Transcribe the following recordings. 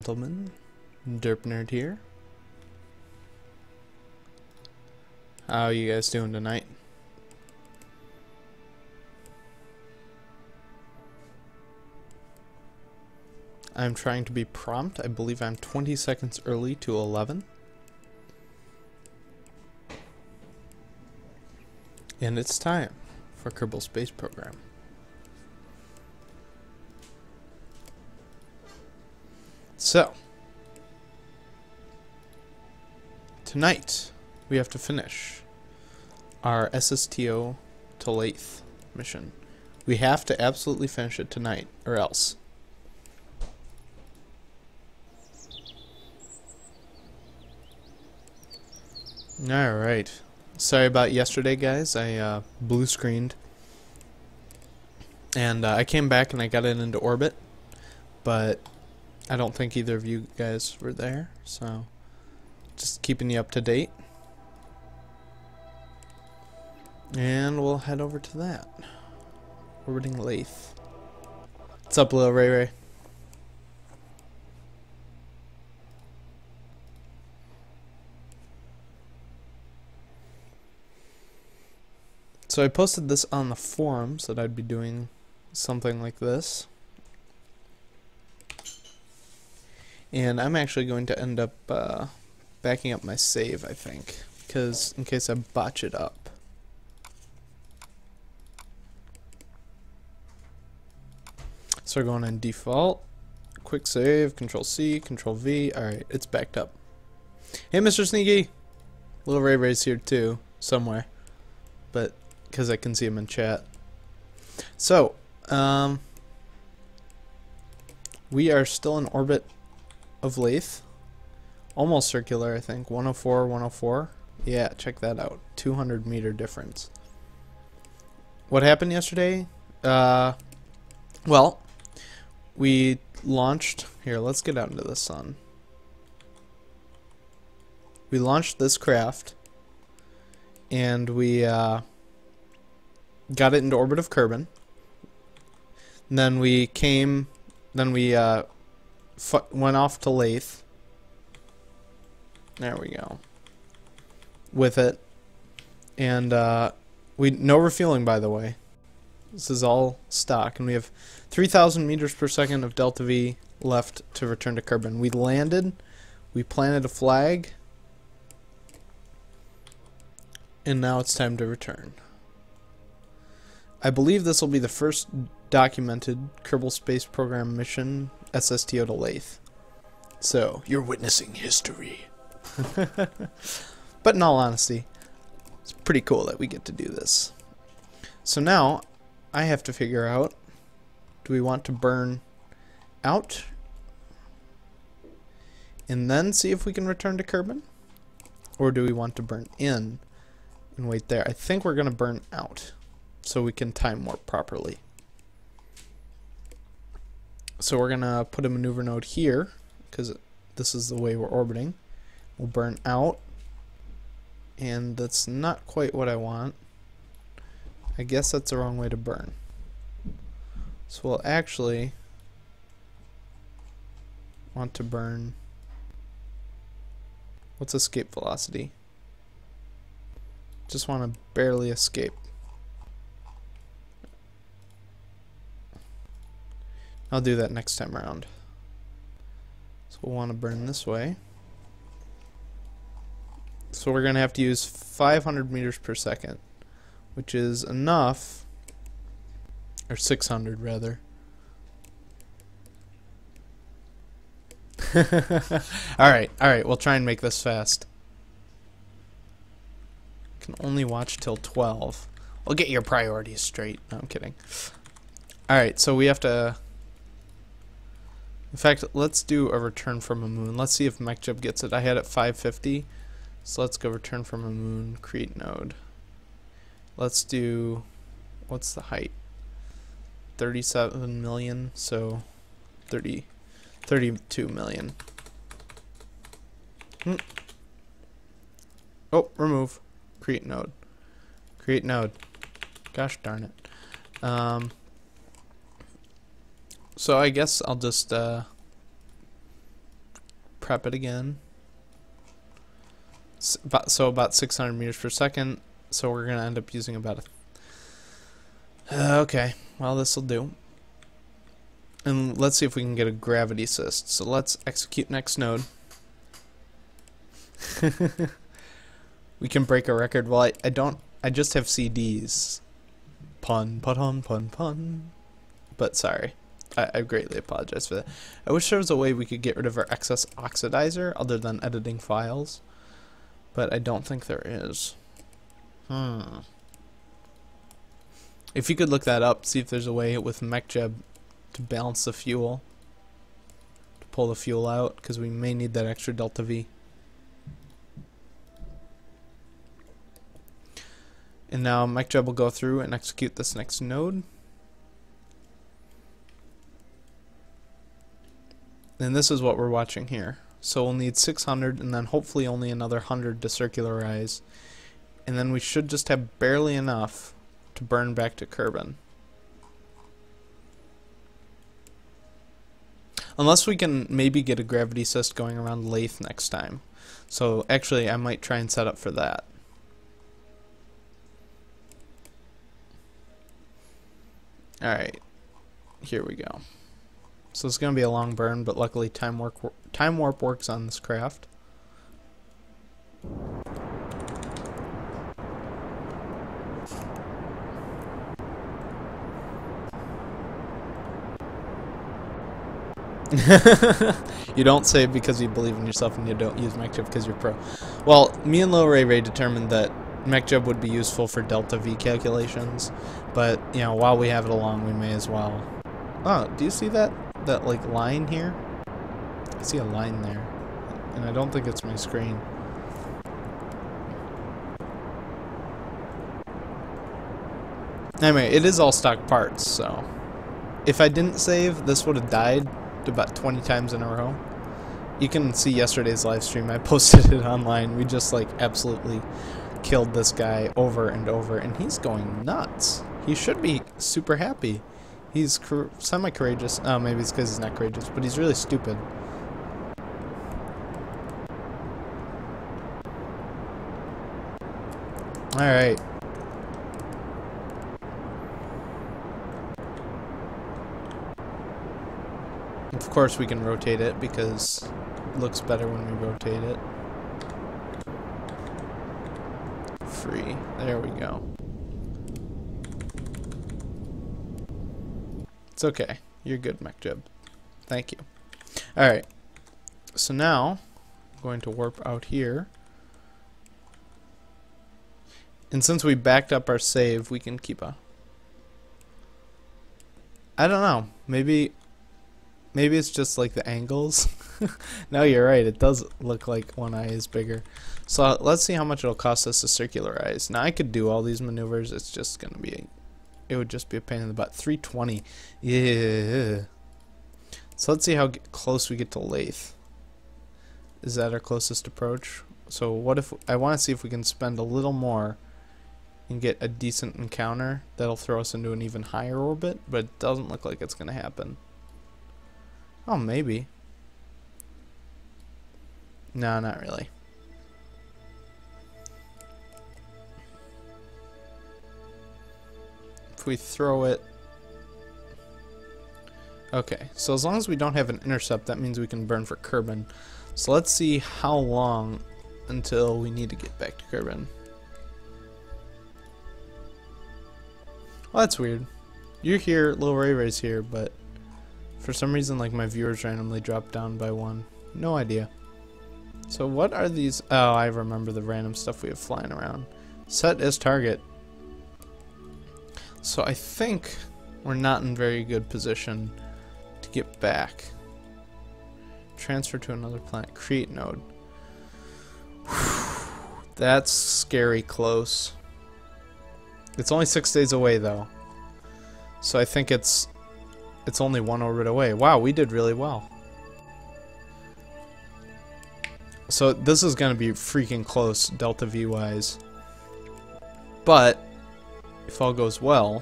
gentlemen, Derp Nerd here. How are you guys doing tonight? I'm trying to be prompt. I believe I'm 20 seconds early to 11. And it's time for Kerbal Space Program. So, tonight we have to finish our SSTO to Laythe mission. We have to absolutely finish it tonight, or else. Alright. Sorry about yesterday, guys. I blue screened. And I came back and I got it into orbit. But I don't think either of you guys were there. So, just keeping you up to date. And we'll head over to that. Orbiting Laythe. What's up, little Ray Ray? So I posted this on the forums that I'd be doing something like this. And I'm actually going to end up backing up my save, I think, because in case I botch it up. So we're going in default, quick save, Control C, Control V. Alright, it's backed up. Hey, Mr. Sneaky! Little Ray Ray's here too, somewhere. But because I can see him in chat. So, we are still in orbit of Laythe. Almost circular, I think. 104, 104. Yeah, check that out. 200-meter difference. What happened yesterday? Well, we launched... Here, let's get out into the sun. We launched this craft, and we got it into orbit of Kerbin. And then we came... Then we went off to Laythe. There we go. With it. And no refueling, by the way. This is all stock. And we have 3,000 meters per second of Delta V left to return to Kerbin. We landed. We planted a flag. And now it's time to return. I believe this will be the first documented Kerbal Space Program mission SSTO to Laythe. So, you're witnessing history. But in all honesty, it's pretty cool that we get to do this. So now, I have to figure out, do we want to burn out and then see if we can return to Kerbin? Or do we want to burn in and wait there? I think we're going to burn out so we can time warp properly. So we're going to put a maneuver node here because this is the way we're orbiting. We'll burn out, and that's not quite what I want. I guess that's the wrong way to burn. So we'll actually want to burn... What's escape velocity? Just want to barely escape. I'll do that next time around. So we'll want to burn this way. So we're going to have to use 500 meters per second, which is enough, or 600 rather. Alright, we'll try and make this fast. Can only watch till 12. We'll get your priorities straight. No, I'm kidding. Alright, so we have to... In fact, let's do a return from a moon. Let's see if Macleod gets it. I had it 550. So let's go return from a moon, create node. Let's do, what's the height? 37 million, so 32 million. Oh, remove. Create node. Create node. Gosh darn it. So I guess I'll just prep it again. So about 600 meters per second. So we're going to end up using about okay, well, this will do. And let's see if we can get a gravity assist. So let's execute next node. We can break a record. Well, I just have CDs. Pun, pun, pun, pun. But sorry. I greatly apologize for that. I wish there was a way we could get rid of our excess oxidizer other than editing files. But I don't think there is. If you could look that up, see if there's a way with Macleod to balance the fuel. To pull the fuel out, because we may need that extra delta V. And now Macleod will go through and execute this next node. And this is what we're watching here. So we'll need 600 and then hopefully only another 100 to circularize. And then we should just have barely enough to burn back to Kerbin. Unless we can maybe get a gravity assist going around Laythe next time. So actually I might try and set up for that. Alright, here we go. So it's going to be a long burn, but luckily time warp works on this craft. You don't save because you believe in yourself, and you don't use Macleod because you're pro. Well, me and Lil Ray determined that Macleod would be useful for delta V calculations, but you know, while we have it along, we may as well. Oh, do you see that like line here? I see a line there, and I don't think it's my screen. Anyway, it is all stock parts, so if I didn't save, this would have died about 20 times in a row. You can see yesterday's live stream. I posted it online. We just like absolutely killed this guy over and over, and he's going nuts. He should be super happy. He's semi-courageous. Oh, maybe it's because he's not courageous, but he's really stupid. Alright. Of course we can rotate it because it looks better when we rotate it. Free. There we go. It's okay. You're good, Macleod. Thank you. Alright. So now, I'm going to warp out here. And since we backed up our save, we can keep a... I don't know. Maybe it's just like the angles. No, you're right. It does look like one eye is bigger. So let's see how much it'll cost us to circularize. Now I could do all these maneuvers. It's just going to be... It would just be a pain in the butt. 320. Yeah. So let's see how close we get to Laythe. Is that our closest approach? So what if... I want to see if we can spend a little more and get a decent encounter that'll throw us into an even higher orbit, but it doesn't look like it's going to happen. Oh, maybe. No, not really. If we throw it... Okay, so as long as we don't have an intercept, that means we can burn for Kerbin. So let's see how long until we need to get back to Kerbin. Well, that's weird. You're here, Lil Ray's here, but for some reason, like, my viewers randomly dropped down by 1. No idea. So what are these? Oh, I remember the random stuff we have flying around. Set as target. So I think we're not in very good position to get back. Transfer to another planet. Create node. That's scary close. It's only 6 days away, though. So I think it's only 1 orbit away. Wow, we did really well. So this is going to be freaking close, delta V wise. But if all goes well,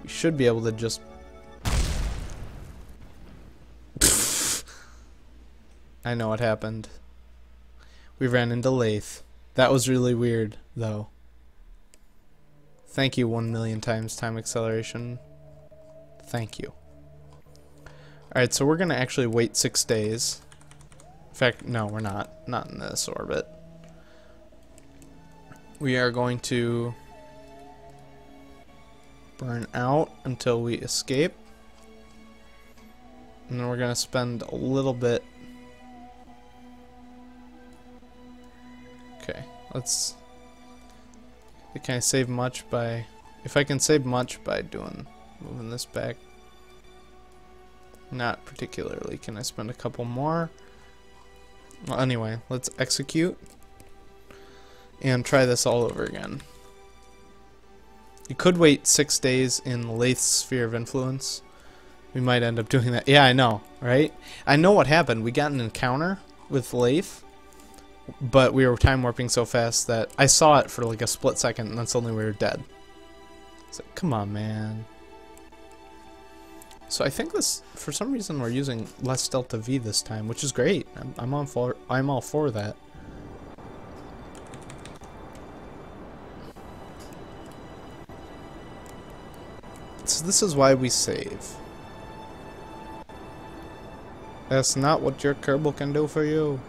we should be able to just... I know what happened. We ran into Laythe. That was really weird, though. Thank you 1,000,000 times time acceleration. Thank you. Alright, so we're going to actually wait 6 days. In fact, no, we're not. Not in this orbit. We are going to burn out until we escape. And then we're going to spend a little bit. Okay, let's... Can I save much by... If I can save much by moving this back. Not particularly. Can I spend a couple more? Well, anyway, let's execute. And try this all over again. You could wait 6 days in Laythe's sphere of influence. We might end up doing that. Yeah, I know, right? I know what happened. We got an encounter with Laythe, but we were time warping so fast that I saw it for like a split second, and then suddenly we were dead. It's like, come on, man. So I think this, for some reason, we're using less delta V this time, which is great. I'm all for that. So this is why we save. That's not what your Kerbal can do for you.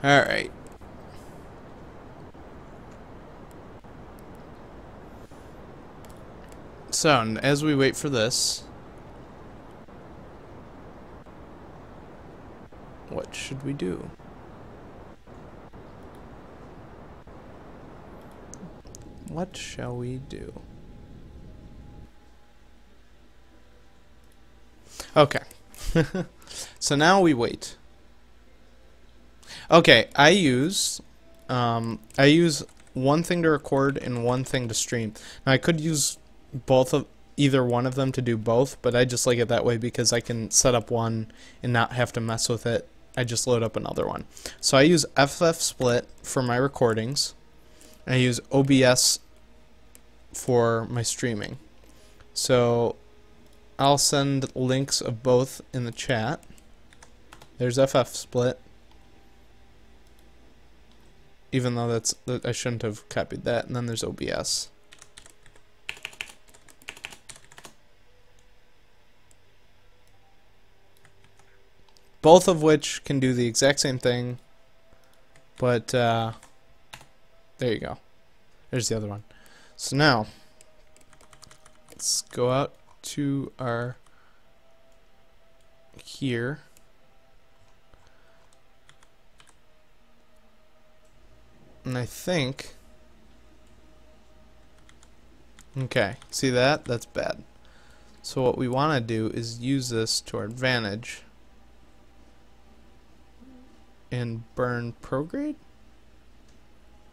Alright. So, as we wait for this, what should we do? What shall we do? Okay. So now we wait. Okay, I use one thing to record and one thing to stream. Now I could use either one of them to do both, but I just like it that way because I can set up one and not have to mess with it. I just load up another one. So I use FF-split for my recordings. And I use OBS for my streaming. So I'll send links of both in the chat. There's FF-split. Even though I shouldn't have copied that. And then there's OBS. Both of which can do the exact same thing. But, there you go. There's the other one. So now, let's go out to our here. And I think, okay, see that? That's bad. So what we want to do is use this to our advantage and burn prograde?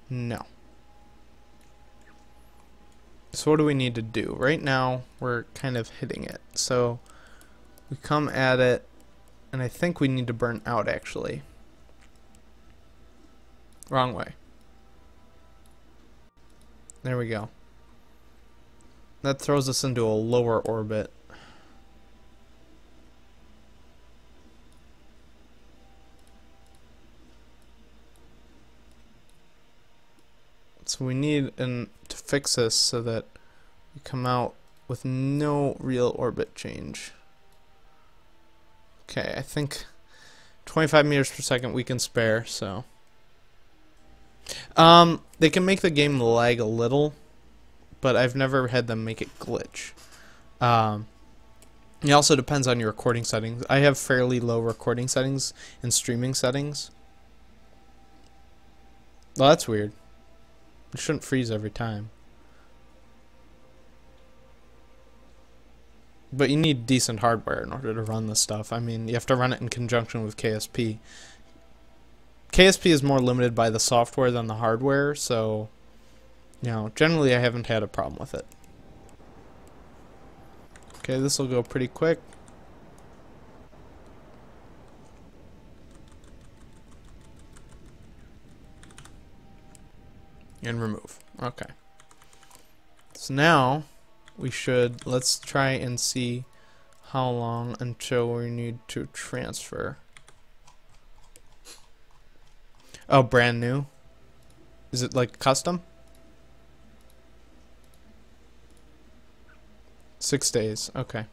No. So what do we need to do? Right now, we're kind of hitting it. So we come at it, and I think we need to burn out, actually. Wrong way. There we go. That throws us into a lower orbit. So we need to fix this so that we come out with no real orbit change. Okay, I think 25 meters per second we can spare, so. They can make the game lag a little, but I've never had them make it glitch. It also depends on your recording settings. I have fairly low recording settings and streaming settings. Well, that's weird. It shouldn't freeze every time. But you need decent hardware in order to run this stuff. I mean, you have to run it in conjunction with KSP. KSP is more limited by the software than the hardware, so, you know, generally I haven't had a problem with it. Okay, this will go pretty quick. And remove. Okay. So now we should, let's try and see how long until we need to transfer. Oh, brand new? Is it like custom? 6 days, okay.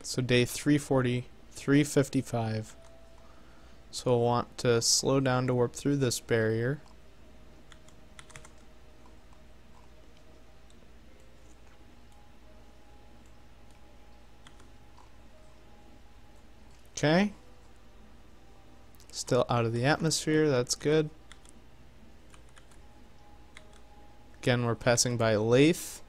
So day 340, 355. So we'll want to slow down to warp through this barrier. Okay. Still out of the atmosphere, that's good. Again, we're passing by Laythe.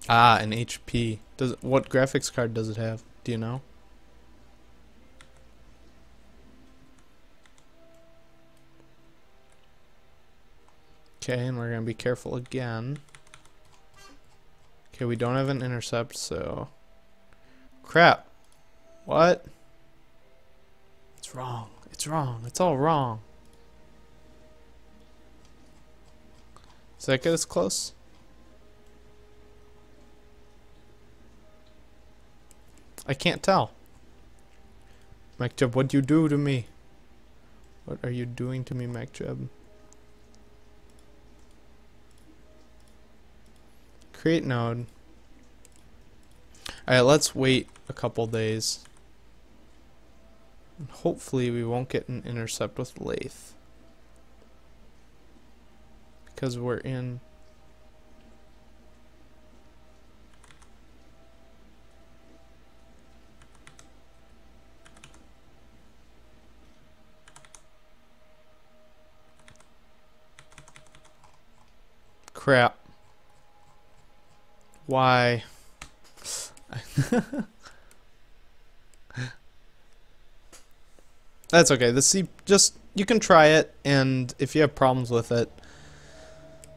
Ah, an HP. What graphics card does it have? Do you know? Okay, and we're going to be careful again. Okay, we don't have an intercept, so... Crap! What? It's wrong. It's wrong. It's all wrong. Does that get us close? I can't tell. Macleod, what'd you do to me? What are you doing to me, Macleod? Create node. Alright, let's wait a couple days. And hopefully we won't get an intercept with Laythe. Because we're in... Crap. Why? That's okay. You can try it, and if you have problems with it.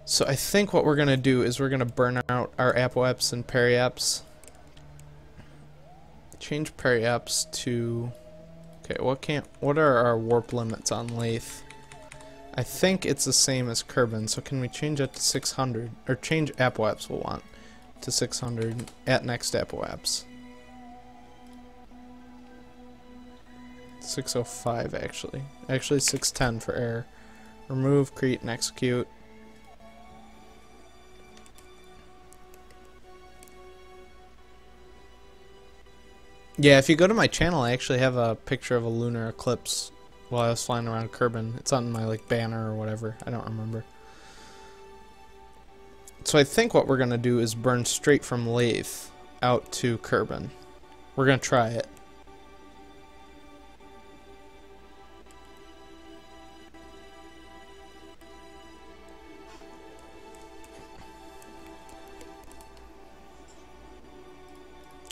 So I think what we're gonna do is we're gonna burn out our apoaps and periaps. Change periaps to... Okay, what are our warp limits on Laythe? I think it's the same as Kerbal, so can we change it to 600? Or change apoaps we'll want to 600 at next apoaps. 605 actually. Actually 610 for error. Remove, create, and execute. Yeah, if you go to my channel, I actually have a picture of a lunar eclipse while I was flying around Kerbal. It's on my banner or whatever. I don't remember. So I think what we're gonna do is burn straight from Laythe out to Kerbal. We're gonna try it.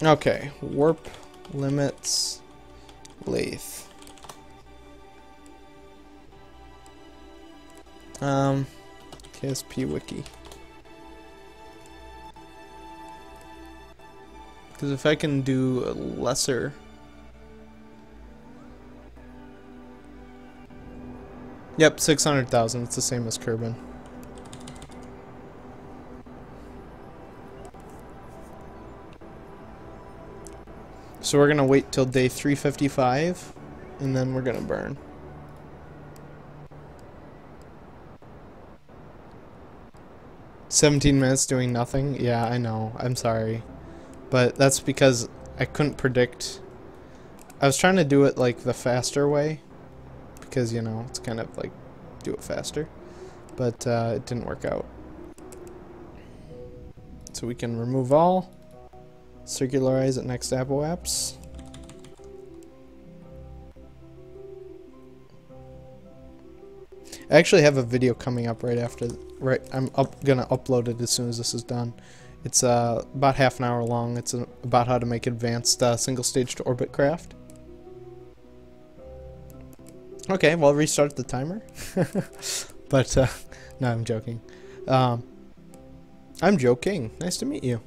Okay, warp limits Laythe. KSP wiki. Because if I can do a lesser... Yep, 600,000. It's the same as Kerbal. So we're going to wait till day 355, and then we're going to burn. "17 minutes doing nothing?" Yeah, I know. I'm sorry. But that's because I couldn't predict. I was trying to do it the faster way. Because, you know, it's kind of do it faster. But it didn't work out. So we can remove all. Circularize at next apoaps. I actually have a video coming up right after. I'm gonna upload it as soon as this is done. It's about half an hour long. It's about how to make advanced single stage to orbit craft. Okay, well, restart the timer. But no, I'm joking. I'm joking. Nice to meet you.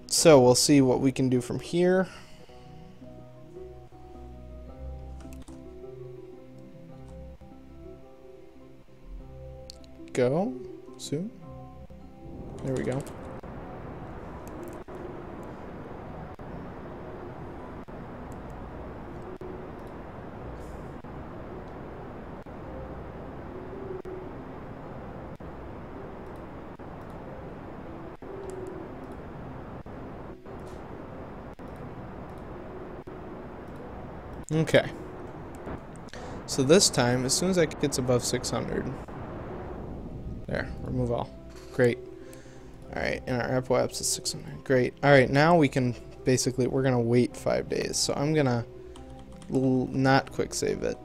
So we'll see what we can do from here. Go soon. There we go. Okay. So this time, as soon as it gets above 600, there, remove all. Great. Alright, and our apoapse is 600. Great. Alright, now we can basically, we're going to wait 5 days. So I'm going to not quick save it.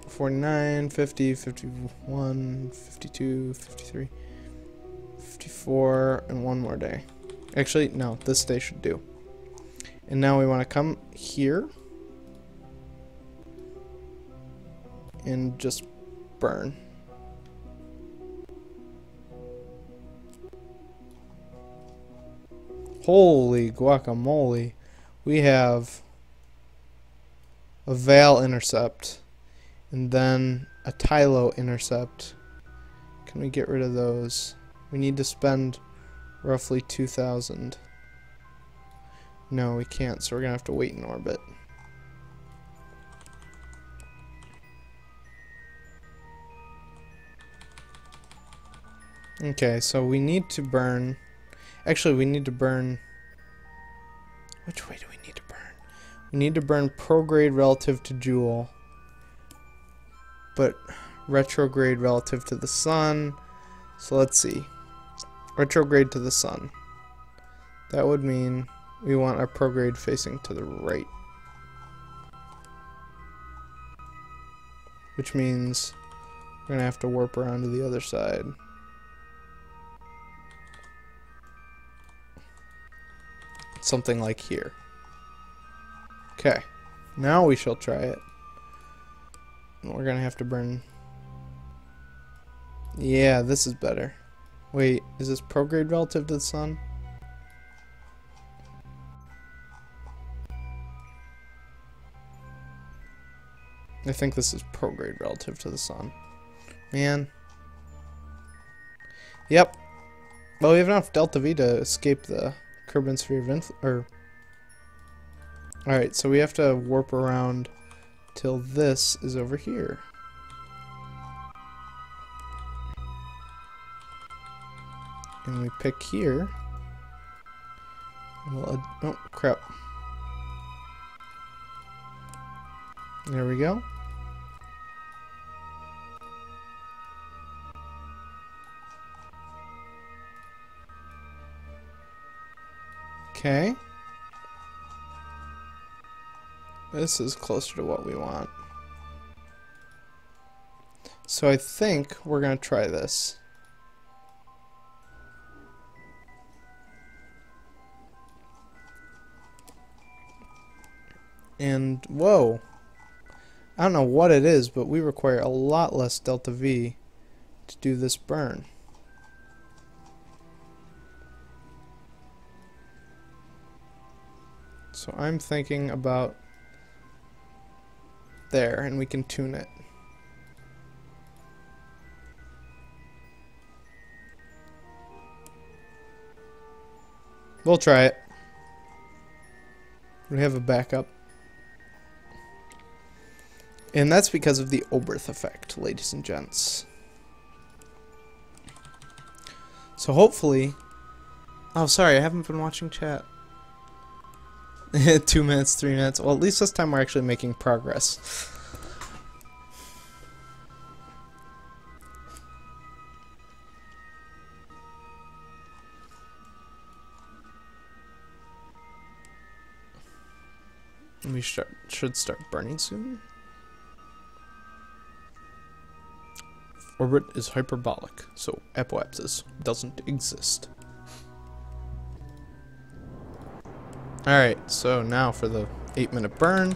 49, 50, 51, 52, 53, 54, and one more day. Actually, no, this day should do. And now we want to come here and just burn. Holy guacamole. We have a Val intercept and then a Tylo intercept. Can we get rid of those? We need to spend roughly 2,000. No, we can't, so we're gonna have to wait in orbit. Okay, so we need to burn. Actually, we need to burn. Which way do we need to burn? We need to burn prograde relative to Joule, but retrograde relative to the sun. So let's see. Retrograde to the sun. That would mean we want our prograde facing to the right. Which means we're going to have to warp around to the other side. Something like here. Okay. Now we shall try it. We're going to have to burn. Yeah, this is better. Wait, is this prograde relative to the sun? I think this is prograde relative to the sun. Man. Yep. Well, we have enough delta V to escape the Kerbal sphere of influence. Alright, so we have to warp around till this is over here. And we pick here. We'll oh, crap. There we go. Okay. This is closer to what we want. So I think we're going to try this. And, whoa. I don't know what it is, but we require a lot less delta V to do this burn. So I'm thinking about there, and we can tune it. We'll try it. We have a backup. And that's because of the Oberth effect, ladies and gents. So hopefully... Oh, sorry, I haven't been watching chat. 2 minutes, 3 minutes. Well, at least this time we're actually making progress. And we should start burning soon. Orbit is hyperbolic, so apoapsis doesn't exist. Alright, so now for the 8-minute burn,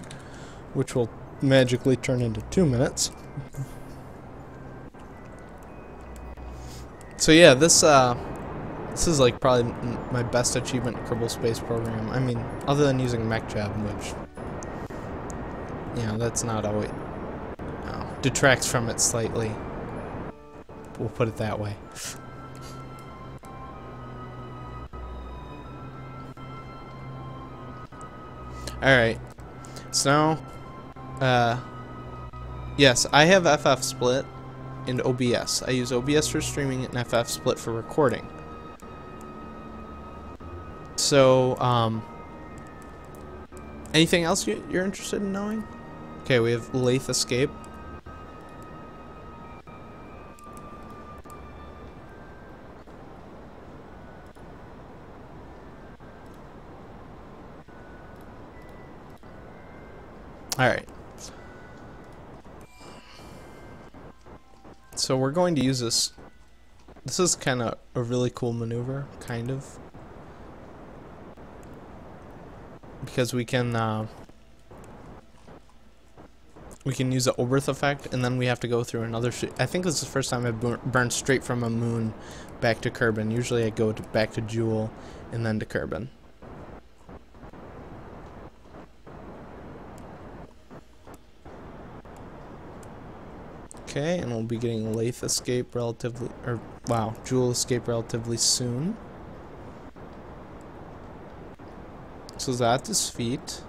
which will magically turn into 2 minutes. So yeah, this is like probably my best achievement in Kerbal Space Program. I mean, other than using Macleod, which, you know, that's not always, detracts from it slightly. We'll put it that way. Alright, so now, yes, I have FF Split and OBS. I use OBS for streaming and FF Split for recording. So, anything else you're interested in knowing? Okay, we have Laythe Escape. Alright. So we're going to use this. This is kind of a really cool maneuver, kind of. Because we can use the Oberth effect, and then we have to go through another I think this is the first time I've burned straight from a moon back to Kerbin. Usually I go back to Jewel and then to Kerbin. Okay, and we'll be getting Laythe Escape relatively, or wow, Jewel Escape relatively soon. So that's his feet.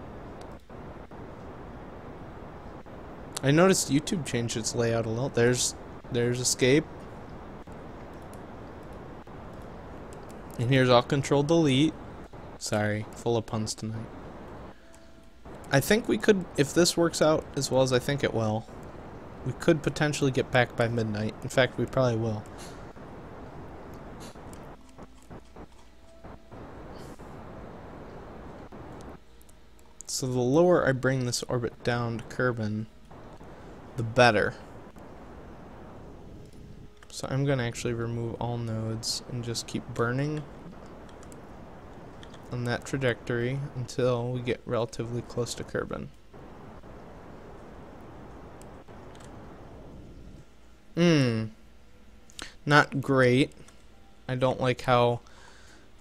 I noticed YouTube changed its layout a little. There's Escape. And here's All Control Delete. Sorry, full of puns tonight. I think we could, if this works out as well as I think it will, we could potentially get back by midnight. In fact, we probably will. So the lower I bring this orbit down to Kerbin, the better. So I'm going to actually remove all nodes and just keep burning on that trajectory until we get relatively close to Kerbin. Not great. I don't like how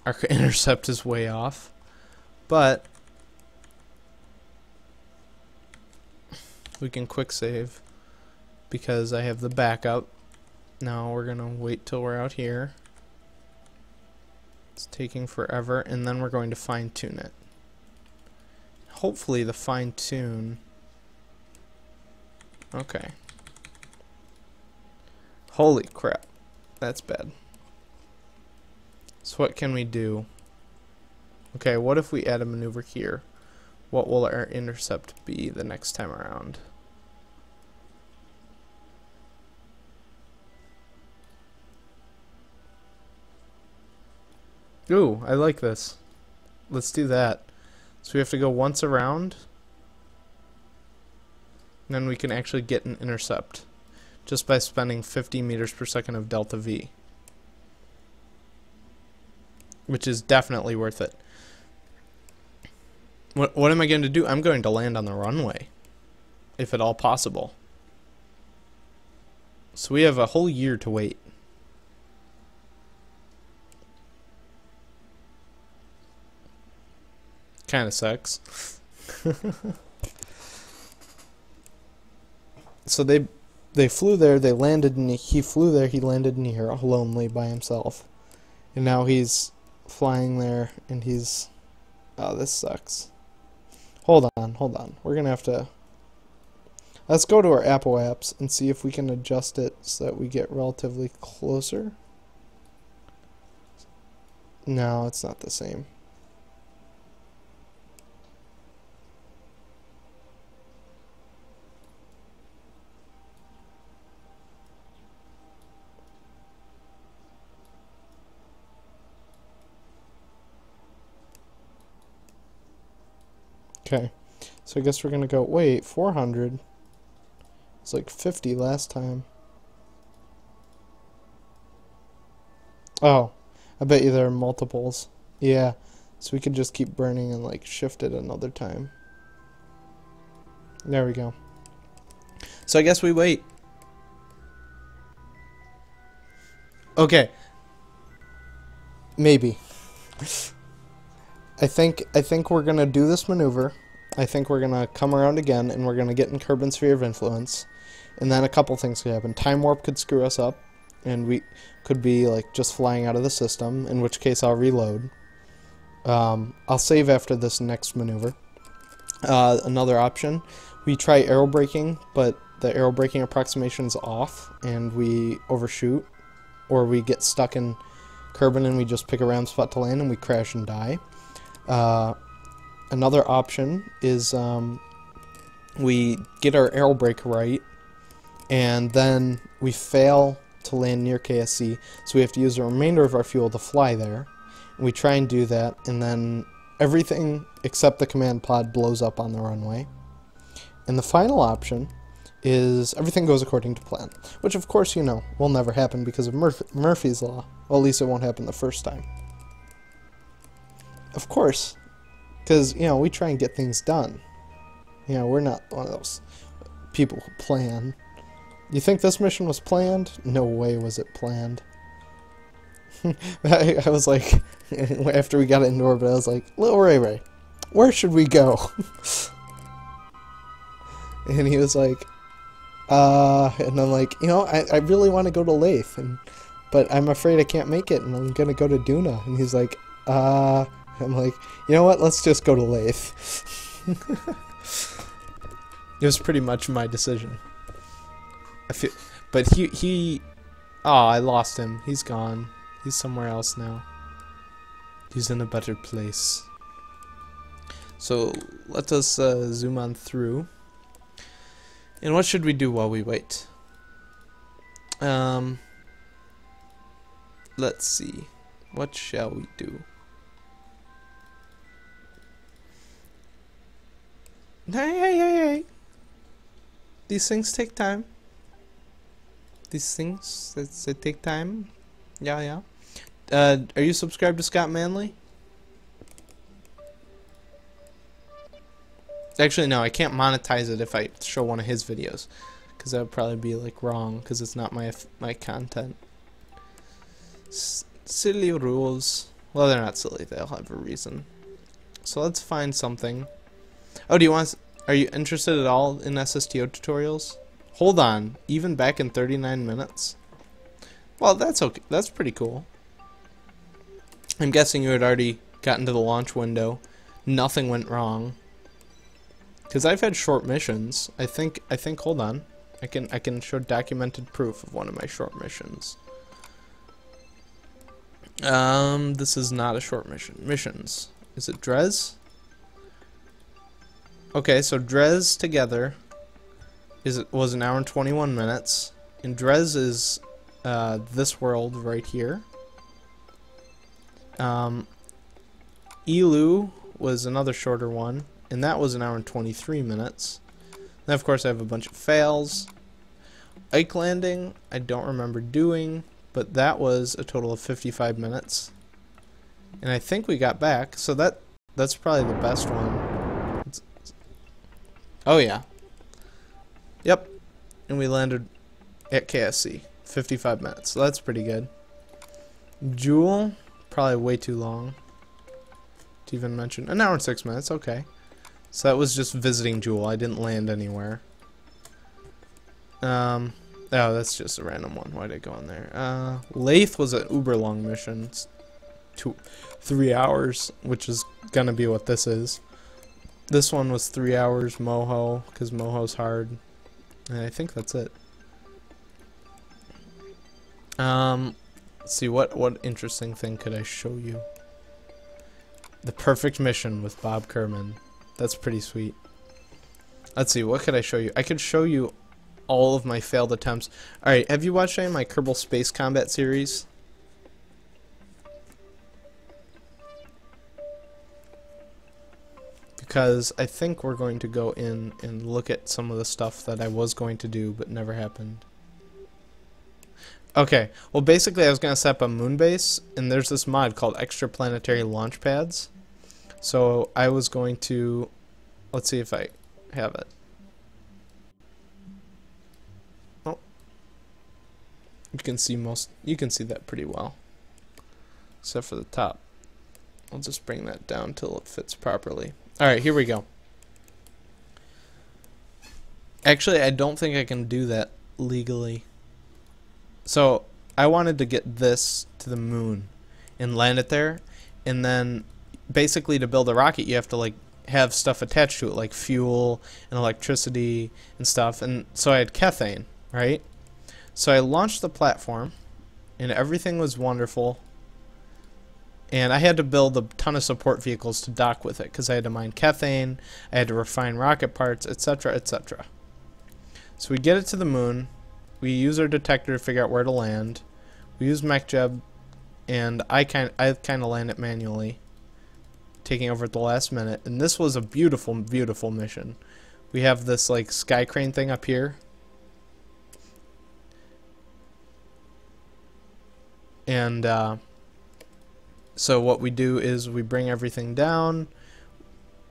our intercept is way off, but we can quick save because I have the backup. Now we're gonna wait till we're out here. It's taking forever, and then we're going to fine tune it. Hopefully the fine tune. Okay. Holy crap. That's bad. So what can we do? Okay, what if we add a maneuver here? What will our intercept be the next time around? Ooh, I like this. Let's do that. So we have to go once around, and then we can actually get an intercept just by spending 50 meters per second of delta V, which is definitely worth it. What am I going to do? I'm going to land on the runway, if at all possible. So we have a whole year to wait. Kind of sucks. So they flew there, they landed, and he flew there, he landed in here lonely by himself. And now he's flying there, and he's... Oh, this sucks. Hold on. We're gonna have to... Let's go to our Apple apps and see if we can adjust it so that we get relatively closer. No, it's not the same. Okay, So I guess we're gonna go, wait, 400. It's like 50 last time. Oh, I bet you there are multiples. Yeah, so we could just keep burning and like shift it another time. There we go. So I guess we wait. Okay. Maybe. I think we're gonna do this maneuver. I think we're gonna come around again and we're gonna get in Kerbal Sphere of Influence. And then a couple things could happen. Time warp could screw us up, and we could be like just flying out of the system, in which case I'll reload. I'll save after this next maneuver. Another option, we try arrow braking, but the arrow braking approximation is off and we overshoot, or we get stuck in Kerbin and we just pick a random spot to land and we crash and die. Another option is we get our arrow brake right and then we fail to land near KSC, so we have to use the remainder of our fuel to fly there. And we try and do that, and then everything except the command pod blows up on the runway. And the final option is everything goes according to plan, which of course, you know, will never happen because of Murphy's Law. Well, at least it won't happen the first time. Of course, because, you know, we try and get things done. You know, we're not one of those people who plan. You think this mission was planned? No way was it planned. I was like, after we got it into orbit, I was like, Little Ray Ray, where should we go? And he was like, and I'm like, you know, I really want to go to Laythe, but I'm afraid I can't make it, and I'm going to go to Duna. And he's like, I'm like, you know what, let's just go to Laythe. It was pretty much my decision. But oh, I lost him. He's gone. He's somewhere else now. He's in a better place. So let us zoom on through. And what should we do while we wait? Let's see. What shall we do? Hey. These things take time. These things, they take time. Yeah. Are you subscribed to Scott Manley? Actually, no, I can't monetize it if I show one of his videos, because that would probably be like wrong, because it's not my content. Silly rules. Well, they're not silly. They'll have a reason. So let's find something. Oh, are you interested at all in SSTO tutorials? Hold on, even back in 39 minutes? Well, that's okay. That's pretty cool. I'm guessing you had already gotten to the launch window. Nothing went wrong. Because I've had short missions. I think hold on. I can show documented proof of one of my short missions. This is not a short mission. Missions. Is it Dres? Okay, so Dres together was 1 hour and 21 minutes. And Dres is this world right here. Elu was another shorter one, and that was 1 hour and 23 minutes. Then of course I have a bunch of fails. Ike landing I don't remember doing, but that was a total of 55 minutes. And I think we got back, so that's probably the best one. Oh yeah. Yep. And we landed at KSC. 55 minutes. So that's pretty good. Jewel, probably way too long to even mention. 1 hour and 6 minutes, okay. So that was just visiting Jewel. I didn't land anywhere. Oh, that's just a random one. Why'd I go in there? Laythe was an uber long mission. It's 3 hours, which is gonna be what this is. This one was 3 hours, Moho, because Moho's hard. And I think that's it. Let's see, what interesting thing could I show you? The perfect mission with Bob Kerman. That's pretty sweet. Let's see, what could I show you? I could show you all of my failed attempts. Alright, have you watched any of my Kerbal Space Combat series? because I think we're going to go in and look at some of the stuff that I was going to do but never happened. Okay, well basically I was going to set up a moon base, and there's this mod called Extraplanetary Launch Pads. So I was going to, let's see if I have it. Oh, you can see that pretty well, except for the top. I'll just bring that down till it fits properly. Alright, here we go. Actually, I don't think I can do that legally. So, I wanted to get this to the moon and land it there, and then basically to build a rocket you have to like have stuff attached to it, like fuel and electricity and stuff. And so I had Kethane, right? So I launched the platform and everything was wonderful. And I had to build a ton of support vehicles to dock with it because I had to mine Kethane, I had to refine rocket parts, etc., etc. So we get it to the moon, we use our detector to figure out where to land, we use Macleod, and I kind of land it manually, taking over at the last minute. And this was a beautiful, beautiful mission. We have this like sky crane thing up here, and so what we do is we bring everything down.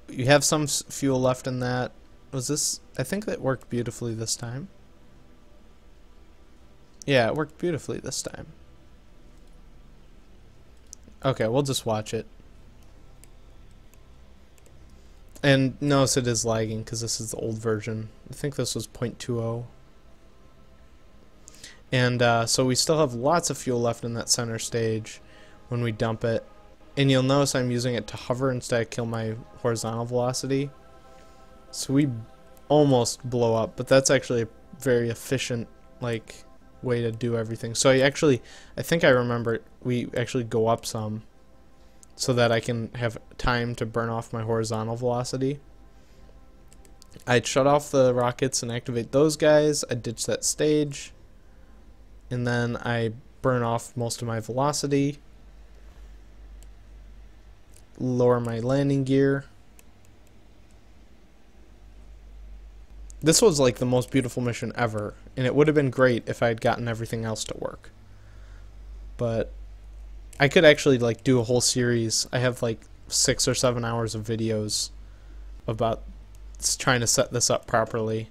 You have some fuel left in that. Was this? I think that worked beautifully this time. Yeah, it worked beautifully this time. Okay, we'll just watch it. And notice it is lagging because this is the old version. I think this was 0.20. And so we still have lots of fuel left in that center stage when we dump it. And you'll notice I'm using it to hover instead of kill my horizontal velocity. So we almost blow up, but that's actually a very efficient like way to do everything. So I think I remember we actually go up some so that I can have time to burn off my horizontal velocity. I'd shut off the rockets and activate those guys. I ditch that stage, and then I burn off most of my velocity, lower my landing gear. This was like the most beautiful mission ever, and it would have been great if I had gotten everything else to work. But I could actually like do a whole series. I have like 6 or 7 hours of videos about trying to set this up properly.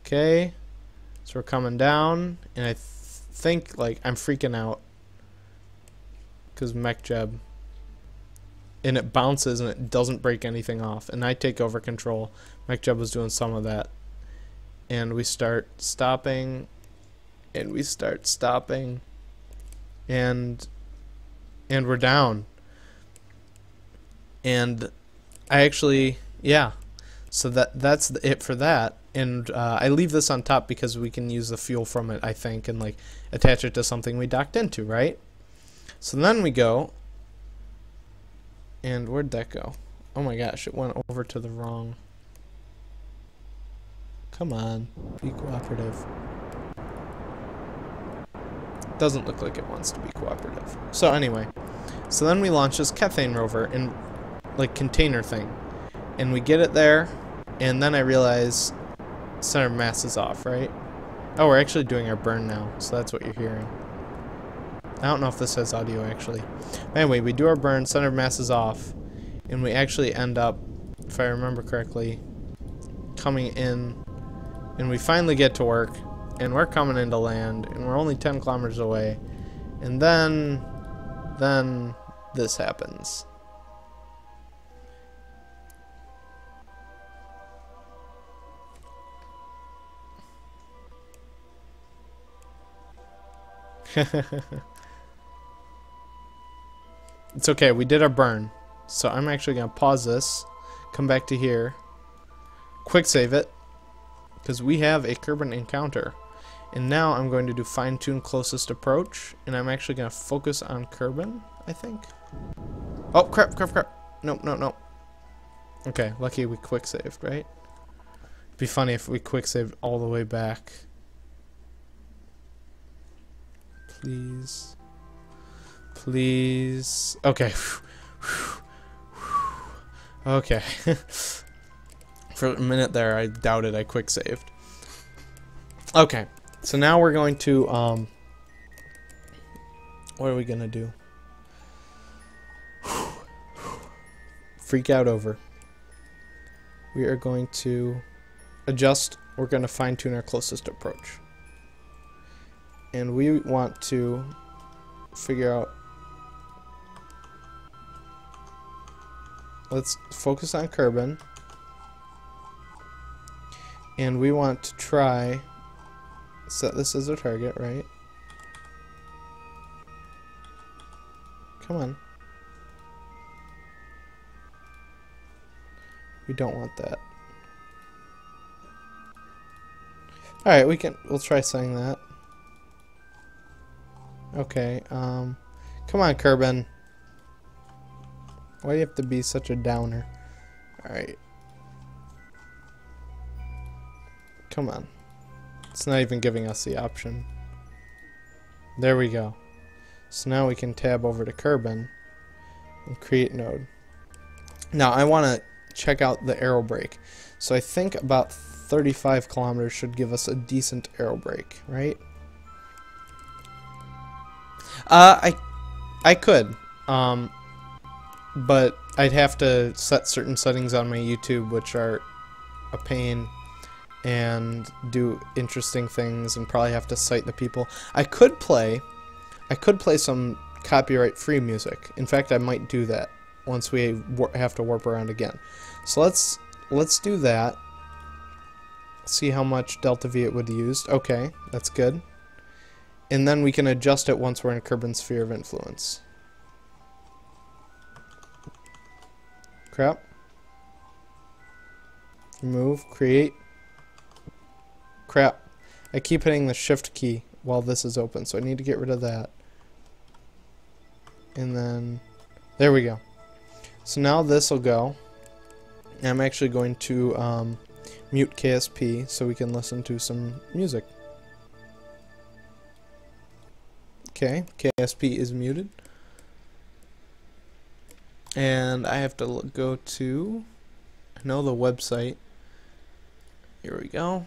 Okay, so we're coming down, and I think like I'm freaking out because Macleod, and it bounces and it doesn't break anything off, and I take over control. Macleod was doing some of that, and we start stopping, and we start stopping, and we're down. And I actually, yeah, so that's it for that. And I leave this on top because we can use the fuel from it, I think, and like attach it to something we docked into, right? So then we go, and where'd that go? Oh my gosh, it went over to the wrong. Come on, be cooperative. Doesn't look like it wants to be cooperative. So anyway, so then we launch this Kethane rover and like container thing, and we get it there, and then I realize center mass is off, right? Oh, we're actually doing our burn now, so that's what you're hearing. I don't know if this has audio actually. Anyway, we do our burn, center mass is off, and we actually end up, if I remember correctly, coming in, and we finally get to work, and we're coming into land, and we're only 10 kilometers away, and then this happens. It's okay, we did our burn. So I'm actually going to pause this, come back to here, quick save it, because we have a Kerbal encounter. And now I'm going to do fine-tune closest approach, and I'm actually going to focus on Kerbal, I think. Oh, crap. No. Okay, lucky we quick saved, right? It'd be funny if we quick saved all the way back. Please. Okay. Okay. For a minute there, I doubted I quick saved. Okay, so now we're going to, what are we gonna do? Freak out over. We are going to adjust, we're going to fine tune our closest approach. And we want to figure out, let's focus on Kerbin. And we want to try, set this as a target, right? Come on. We don't want that. Alright, we'll try saying that. Okay, come on, Kerbin. Why do you have to be such a downer? Alright. Come on. It's not even giving us the option. There we go. So now we can tab over to Kerbin and create node. Now I want to check out the arrow brake. So I think about 35 kilometers should give us a decent arrow brake, right? I could, but I'd have to set certain settings on my YouTube, which are a pain, and do interesting things, and probably have to cite the people. I could play some copyright-free music. In fact, I might do that once we have to warp around again. So let's do that. See how much delta V it would use. Okay, that's good. And then we can adjust it once we're in Kerbin's sphere of influence. Crap. Remove, create. Crap. I keep hitting the shift key while this is open, so I need to get rid of that. And then, there we go. So now this will go. And I'm actually going to mute KSP so we can listen to some music. Okay, KSP is muted. And I have to go to, I know the website. Here we go.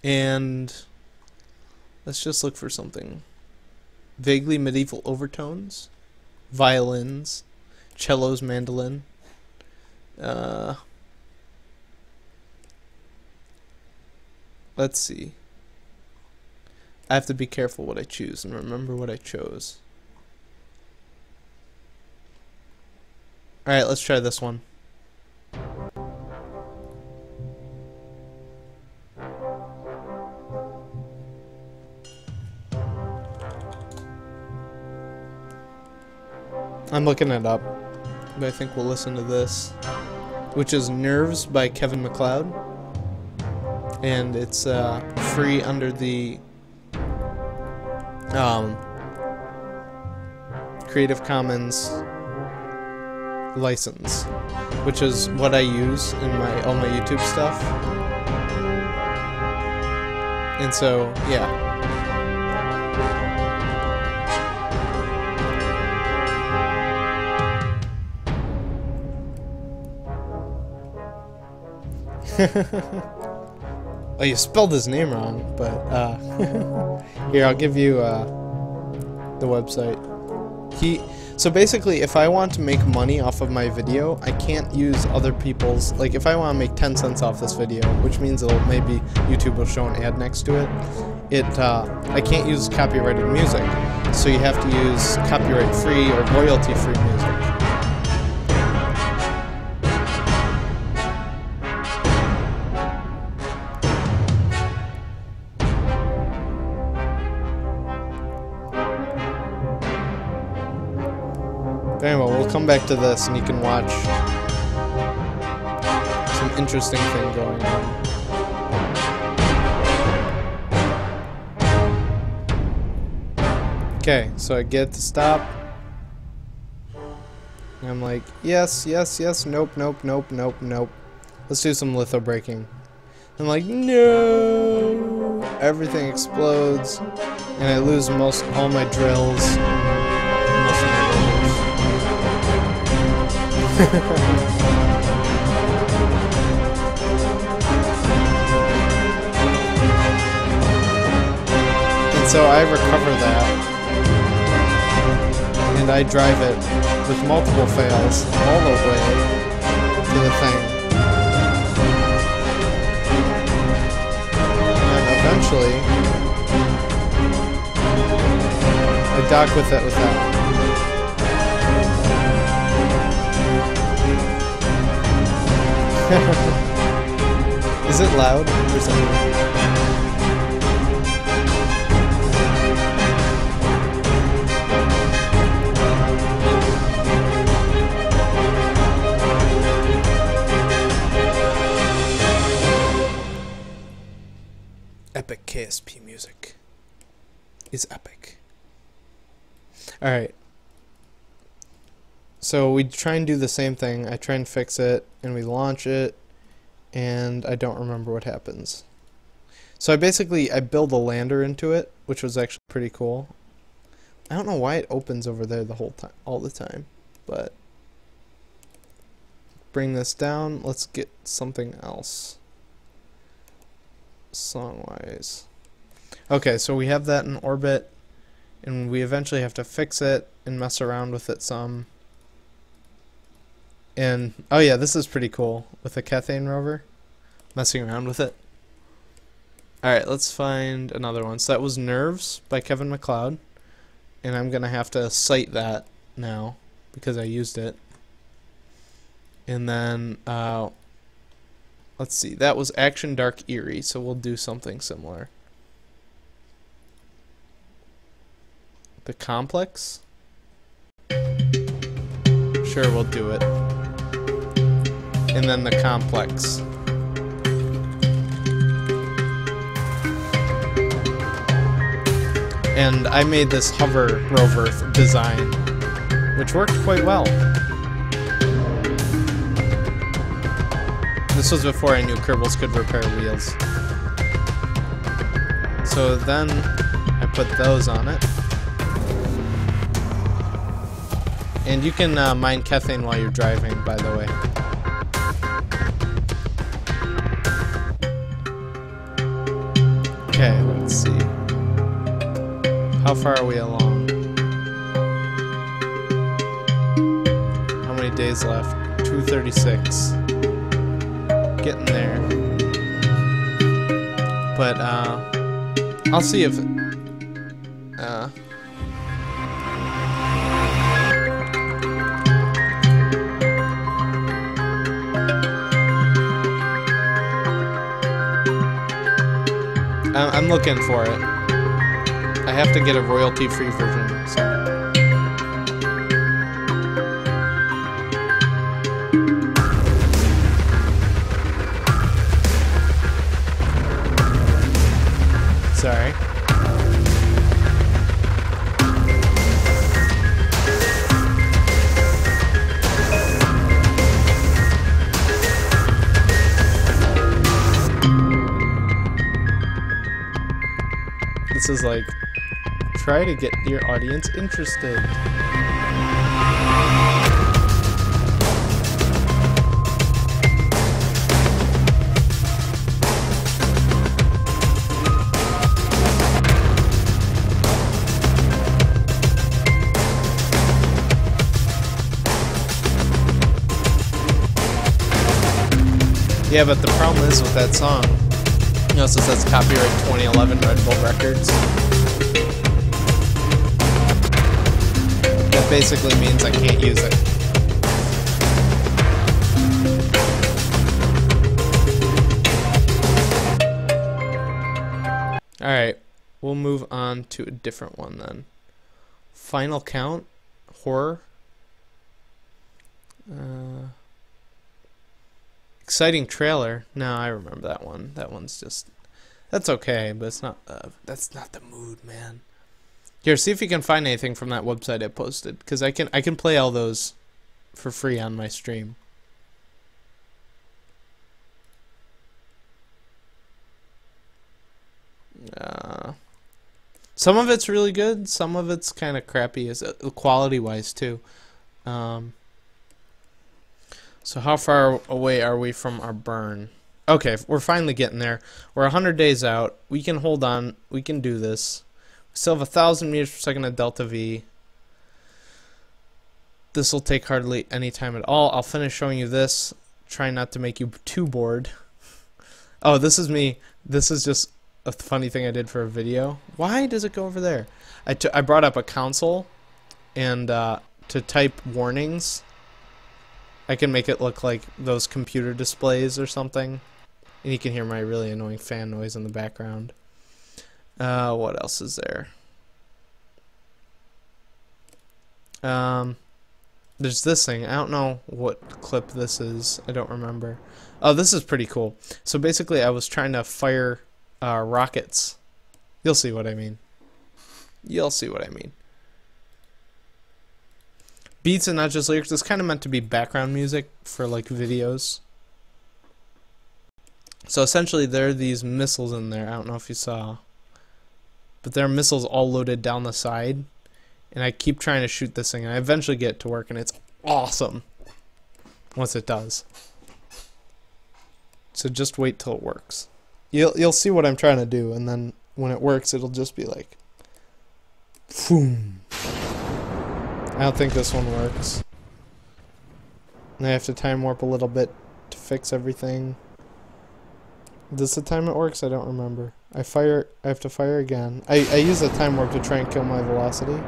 And let's just look for something. Vaguely medieval overtones, violins, cellos, mandolin. Let's see. I have to be careful what I choose and remember what I chose. Alright, let's try this one. I'm looking it up, but I think we'll listen to this, which is Nerves by Kevin Macleod, and it's free under the Creative Commons license, which is what I use in all my YouTube stuff. And so, yeah. Oh, you spelled his name wrong, but here, I'll give you the website. So basically, if I want to make money off of my video, I can't use other people's, like if I want to make 10 cents off this video, which means maybe YouTube will show an ad next to it, I can't use copyrighted music, so you have to use copyright-free or royalty-free music. Anyway, we'll come back to this and you can watch some interesting thing going on. Okay, so I get to stop. And I'm like, yes, yes, yes, nope, nope, nope, nope, nope. Let's do some litho breaking. I'm like, no! Everything explodes. And I lose all my drills. And so I recover that, and I drive it with multiple fails all the way to the thing. And eventually, I dock with it with that one. Is it loud or something? Epic KSP music is epic. Alright. So we try and do the same thing. I try and fix it, and we launch it, and I don't remember what happens. So I build a lander into it, which was actually pretty cool. I don't know why it opens over there the whole time, all the time, but bring this down. Let's get something else. Song-wise. Okay, so we have that in orbit, and we eventually have to fix it and mess around with it some. And, oh yeah, this is pretty cool with the Cathane rover, messing around with it. Alright, let's find another one. So that was Nerves by Kevin Macleod, and I'm going to have to cite that now because I used it. And then, let's see, that was Action Dark Eerie, so we'll do something similar. The Complex? Sure, we'll do it. And then the Complex. And I made this hover rover design, which worked quite well. This was before I knew Kerbals could repair wheels. So then I put those on it. And you can mine Cathane while you're driving, by the way. Okay, let's see. How far are we along? How many days left? 236. Getting there. But, I'll see if... I'm looking for it. I have to get a royalty-free version, so. Sorry. This is like, try to get your audience interested. Yeah, but the problem is with that song, you know, it says copyright 2011 Red Bull Records. That basically means I can't use it. Alright, we'll move on to a different one then. Final Count, horror. Exciting trailer. No, I remember that one. That one's just... That's okay, but it's not... that's not the mood, man. Here, see if you can find anything from that website I posted, because I can play all those for free on my stream. Some of it's really good. Some of it's kind of crappy, quality-wise too. So how far away are we from our burn? Okay, we're finally getting there. We're 100 days out. We can hold on. We can do this. We still have 1,000 meters per second at delta V. This will take hardly any time at all. I'll finish showing you this. Try not to make you too bored. Oh, this is me. This is just a funny thing I did for a video. Why does it go over there? I brought up a console, and to type warnings, I can make it look like those computer displays or something. And you can hear my really annoying fan noise in the background. What else is there? There's this thing. I don't know what clip this is. I don't remember. Oh, this is pretty cool. So basically I was trying to fire rockets. You'll see what I mean. You'll see what I mean. Beats and not just lyrics. It's kind of meant to be background music for like videos. So essentially there are these missiles in there. I don't know if you saw. But there are missiles all loaded down the side. And I keep trying to shoot this thing, and I eventually get it to work, and it's awesome once it does. So just wait till it works. You'll see what I'm trying to do, and then when it works, it'll just be like, boom. I don't think this one works. And I have to time warp a little bit to fix everything. This the time it works? I don't remember. I have to fire again. I use the time warp to try and kill my velocity.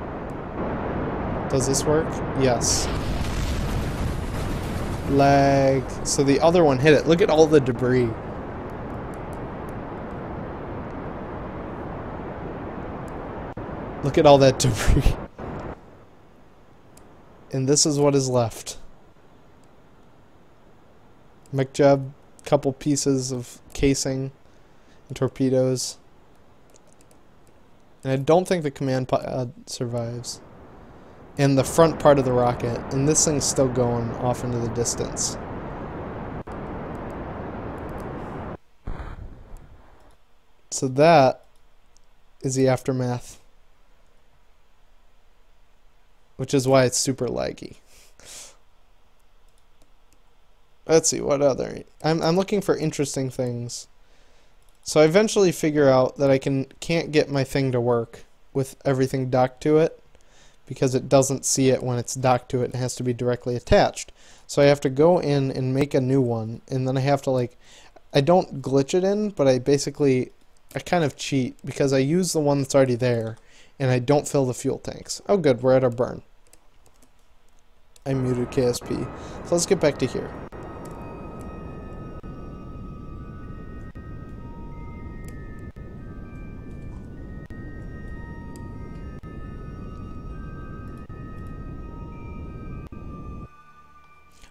Does this work? Yes. Lag. So the other one hit it. Look at all the debris. Look at all that debris. And this is what is left. Mech job, couple pieces of casing and torpedoes. And I don't think the command pod survives. And the front part of the rocket, and this thing's still going off into the distance. So that is the aftermath, which is why it's super laggy. Let's see, what other... I'm looking for interesting things. So I eventually figure out that I can't get my thing to work with everything docked to it, because it doesn't see it when it's docked to it and has to be directly attached. So I have to go in and make a new one, and then I have to like, I don't glitch it in, but I kind of cheat, because I use the one that's already there, and I don't fill the fuel tanks. Oh good, we're at our burn. I muted KSP. So let's get back to here.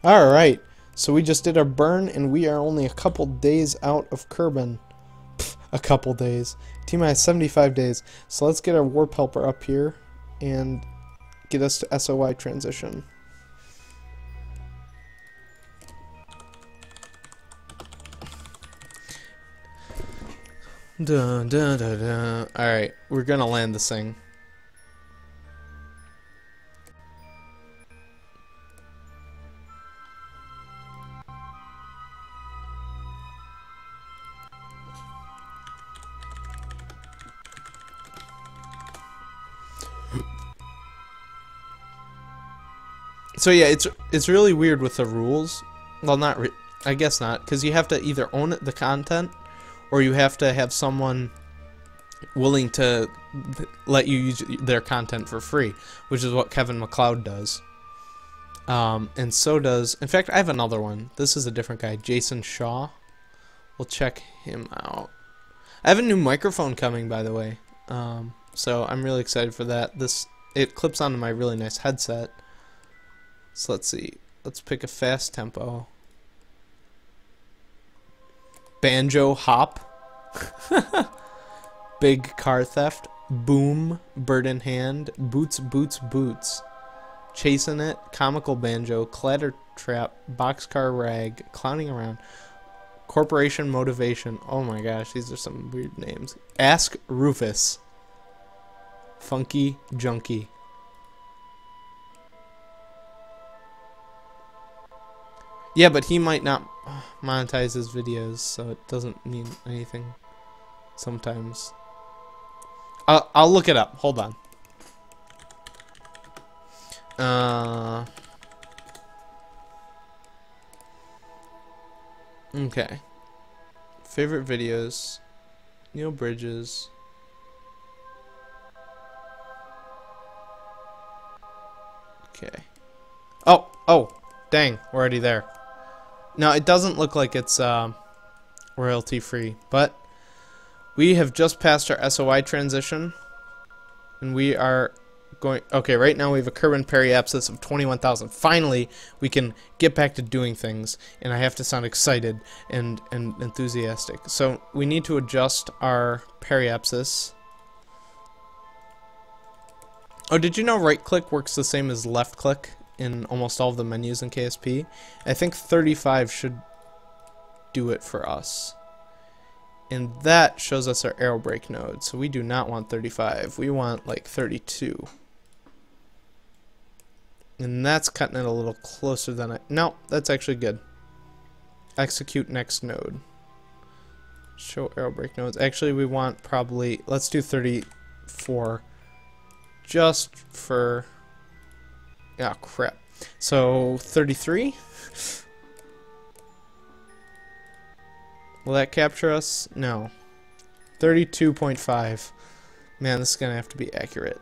Alright, so we just did our burn, and we are only a couple days out of Kerbin. A couple days. T-minus 75 days. So let's get our warp helper up here and get us to SOI transition. Dun, dun, dun, dun. Alright, we're gonna land this thing. So yeah, it's really weird with the rules. Well, I guess not, because you have to either own the content, or you have to have someone willing to let you use their content for free, which is what Kevin Macleod does. And so does, in fact, I have another one. This is a different guy, Jason Shaw. We'll check him out. I have a new microphone coming, by the way. So I'm really excited for that. It clips onto my really nice headset. So let's see. Let's pick a fast tempo. Banjo hop. Big car theft. Boom. Bird in hand. Boots, boots, boots. Chasing it. Comical banjo. Clatter trap. Boxcar rag. Clowning around. Corporation motivation. Oh my gosh, these are some weird names. Ask Rufus. Funky junkie. Yeah, but he might not monetize his videos, so it doesn't mean anything sometimes. I'll look it up. Hold on. Okay. Favorite videos. Neil Bridges. Okay. Oh, dang, we're already there. Now, it doesn't look like it's royalty free, but we have just passed our SOI transition, and we are going. Okay, right now we have a Kerbal periapsis of 21,000. Finally, we can get back to doing things, and I have to sound excited and enthusiastic. So we need to adjust our periapsis. Oh, did you know right-click works the same as left-click in almost all of the menus in KSP? I think 35 should do it for us. And that shows us our arrow brake node. So we do not want 35. We want like 32. And that's cutting it a little closer than I... No, that's actually good. Execute next node. Show arrow brake nodes. Actually, we want probably... Let's do 34. Just for... Oh, crap. So, 33? Will that capture us? No. 32.5. Man, this is going to have to be accurate.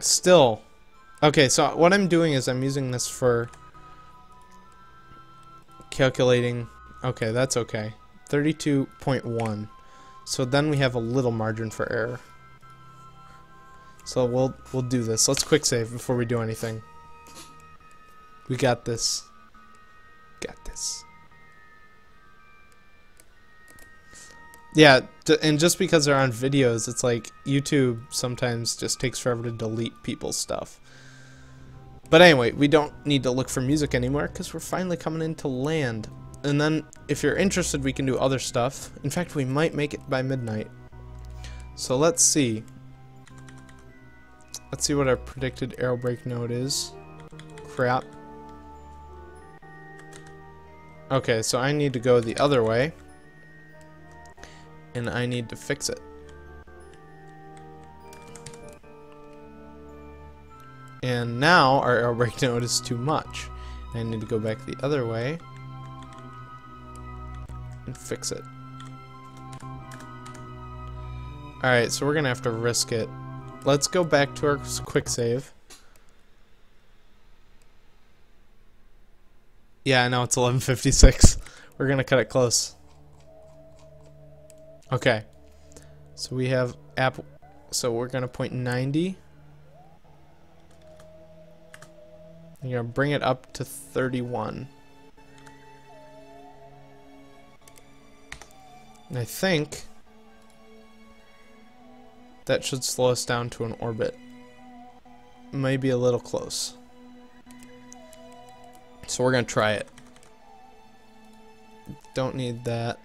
Still. Okay, so what I'm doing is I'm using this for calculating. Okay, that's okay. 32.1. So then we have a little margin for error. So we'll do this. Let's quick save before we do anything. We got this. Got this. Yeah, and just because they're on videos, it's like YouTube sometimes just takes forever to delete people's stuff. But anyway, we don't need to look for music anymore because we're finally coming into land. And then, if you're interested, we can do other stuff. In fact, we might make it by midnight. So let's see. Let's see what our predicted arrow brake node is. Crap. Okay, so I need to go the other way. And I need to fix it. And now our arrow brake node is too much. I need to go back the other way and fix it. Alright, so we're gonna have to risk it. Let's go back to our quick save. Yeah, I know it's 11:56. We're gonna cut it close. Okay. So we have app. So we're gonna point 90. You're gonna bring it up to 31. And I think that should slow us down to an orbit. Maybe a little close. So we're gonna try it. Don't need that.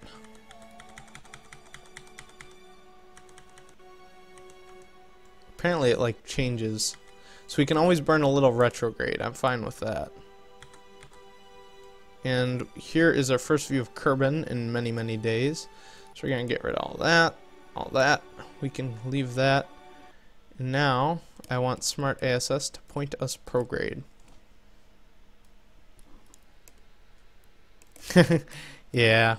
Apparently it like changes. So we can always burn a little retrograde. I'm fine with that. And here is our first view of Kerbal in many, many days. So we're gonna get rid of all that. All that. We can leave that. And now I want Smart ASS to point us prograde. Yeah.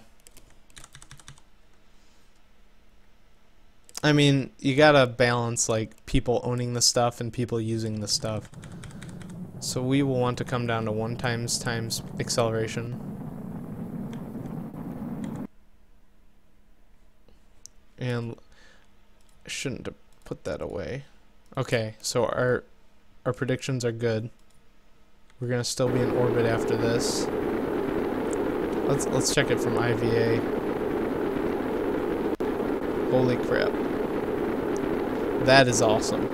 I mean, you gotta balance like people owning the stuff and people using the stuff. So we will want to come down to 1 times acceleration. And I shouldn't have put that away. Okay, so our predictions are good. We're gonna still be in orbit after this. Let's check it from IVA. Holy crap. That is awesome.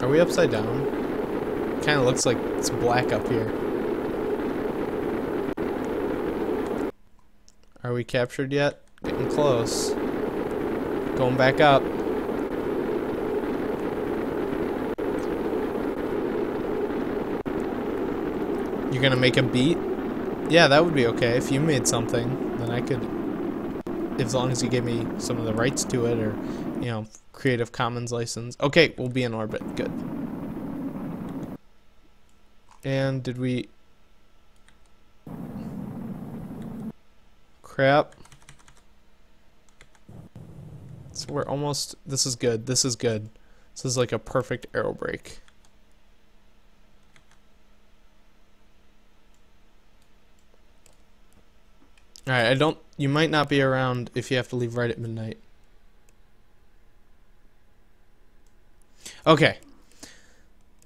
Are we upside down? Kinda looks like it's black up here. Are we captured yet? Getting close. Going back up. You're gonna make a beat? Yeah, that would be okay. If you made something, then I could, as long as you gave me some of the rights to it, or, you know, Creative Commons license. Okay, we'll be in orbit. Good. And did we... Crap. So we're almost... This is good. This is good. This is like a perfect aero brake. Alright, I don't... You might not be around if you have to leave right at midnight. Okay.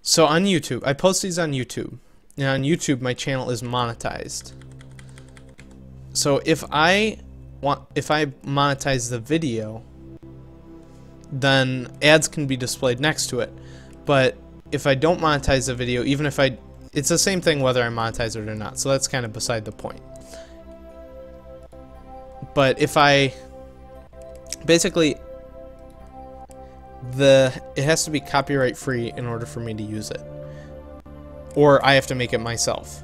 So on YouTube, I post these on YouTube. Now on YouTube, my channel is monetized. So if I monetize the video, then ads can be displayed next to it. But if I don't monetize the video, even if it's the same thing whether I monetize it or not. So that's kind of beside the point. But if basically, it has to be copyright free in order for me to use it. Or I have to make it myself.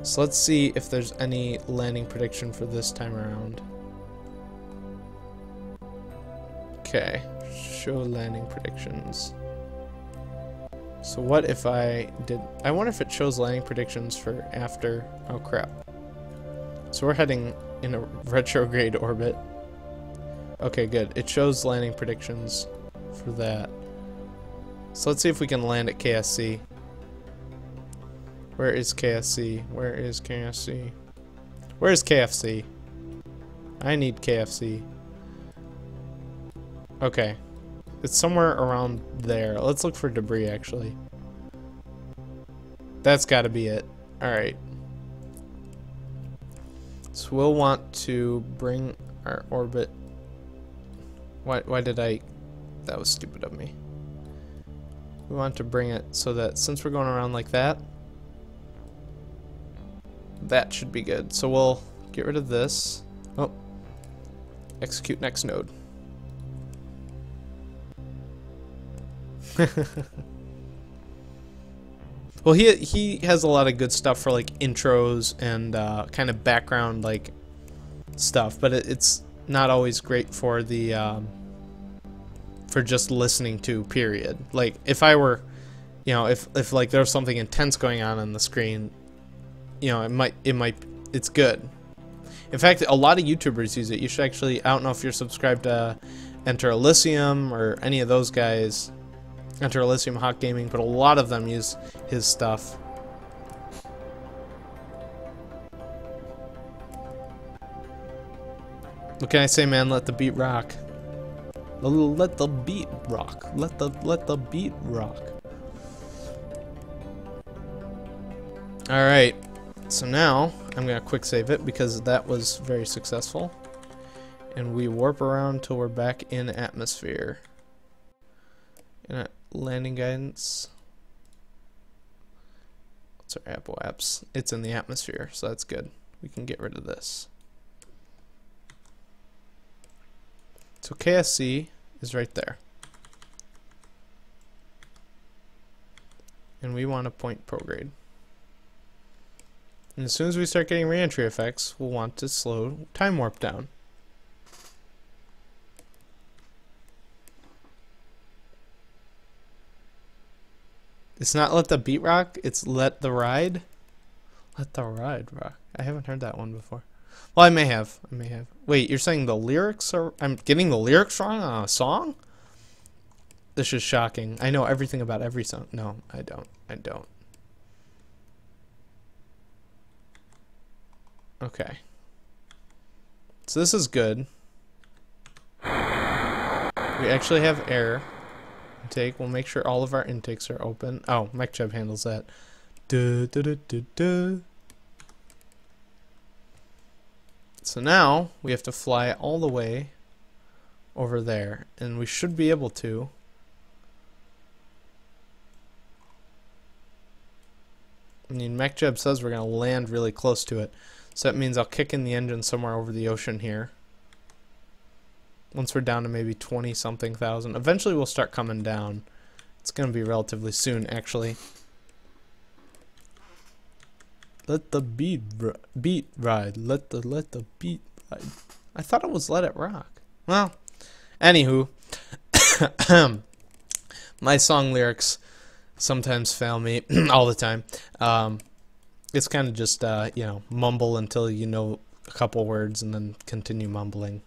So let's see if there's any landing prediction for this time around. Okay, show landing predictions. So what if I wonder if it shows landing predictions for after, oh crap. So we're heading in a retrograde orbit. Okay, good. It shows landing predictions for that. So let's see if we can land at KSC. Where is KSC? Where is KSC? Where is KFC? I need KFC. Okay. It's somewhere around there. Let's look for debris, actually. That's gotta be it. Alright. So we'll want to bring our orbit... Why did I... That was stupid of me. We want to bring it so that since we're going around like that, that should be good. So we'll get rid of this. Oh. Execute next node. Well, he has a lot of good stuff for like intros and kind of background like stuff, but it's not always great for the for just listening to, period. Like if I were, you know, if like there was something intense going on the screen, you know, it's good. In fact, a lot of YouTubers use it. You should actually, I don't know if you're subscribed to Enter Elysium or any of those guys, Enter Elysium Hot Gaming, but a lot of them use his stuff. What can I say, man? Let the beat rock. Let the beat rock. Let the beat rock. All right. So now I'm gonna quick save it because that was very successful, and we warp around till we're back in atmosphere. And landing guidance. What's our Apple apps? It's in the atmosphere, so that's good. We can get rid of this. So KSC is right there. And we want to point prograde. And as soon as we start getting re-entry effects, we'll want to slow time warp down. It's not let the beat rock, it's let the ride. Let the ride rock. I haven't heard that one before. Well, I may have. Wait, you're saying the lyrics are... I'm getting the lyrics wrong on a song? This is shocking. I know everything about every song. No, I don't. Okay. So this is good. We actually have air intake. We'll make sure all of our intakes are open. Oh, Macleod handles that. So now we have to fly all the way over there, and we should be able to. I mean, Macleod says we're going to land really close to it. So that means I'll kick in the engine somewhere over the ocean here. Once we're down to maybe 20-something thousand. Eventually we'll start coming down. It's going to be relatively soon, actually. Let the beat ride. Let the beat ride. I thought it was let it rock. Well, anywho, my song lyrics sometimes fail me all the time. It's kind of just you know, mumble until you know a couple words and then continue mumbling.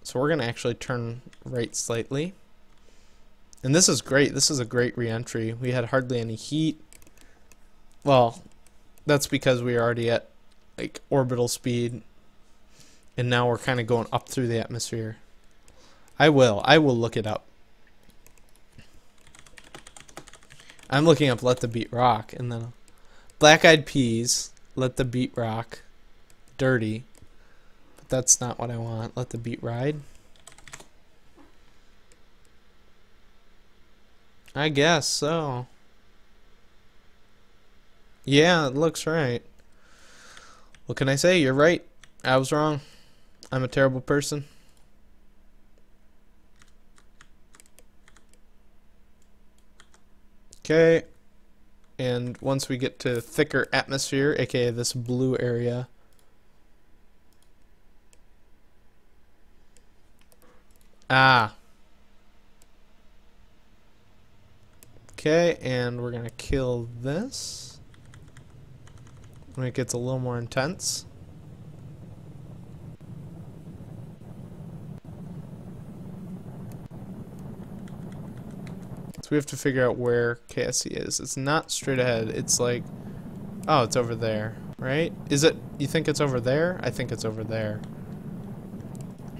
So we're gonna actually turn right slightly. And this is great. This is a great re-entry. We had hardly any heat. Well, that's because we were already at like orbital speed, and now we're kind of going up through the atmosphere. I will look it up. I'm looking up Let the Beat Rock, and then Black Eyed Peas, Let the Beat Rock, Dirty. But that's not what I want. Let the Beat Ride. I guess so. Yeah, it looks right. What can I say? You're right. I was wrong. I'm a terrible person. Okay. And once we get to thicker atmosphere, aka this blue area, okay, and we're gonna kill this when it gets a little more intense. So we have to figure out where KSC is. It's not straight ahead. It's like, oh, it's over there, right? Is it? You think it's over there? I think it's over there.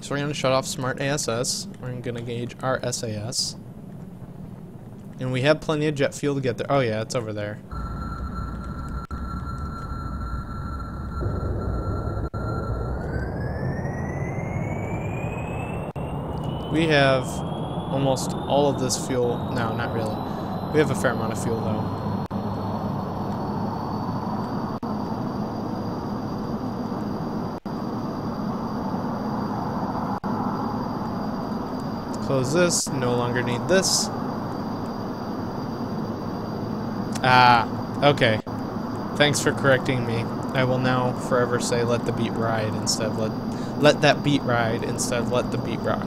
So we're gonna shut off Smart ASS. We're gonna gauge our SAS. And we have plenty of jet fuel to get there. Oh yeah, it's over there. We have almost all of this fuel. No, not really. We have a fair amount of fuel though. Close this. No longer need this. Okay. Thanks for correcting me. I will now forever say let the beat ride instead of let that beat ride instead of let the beat rock.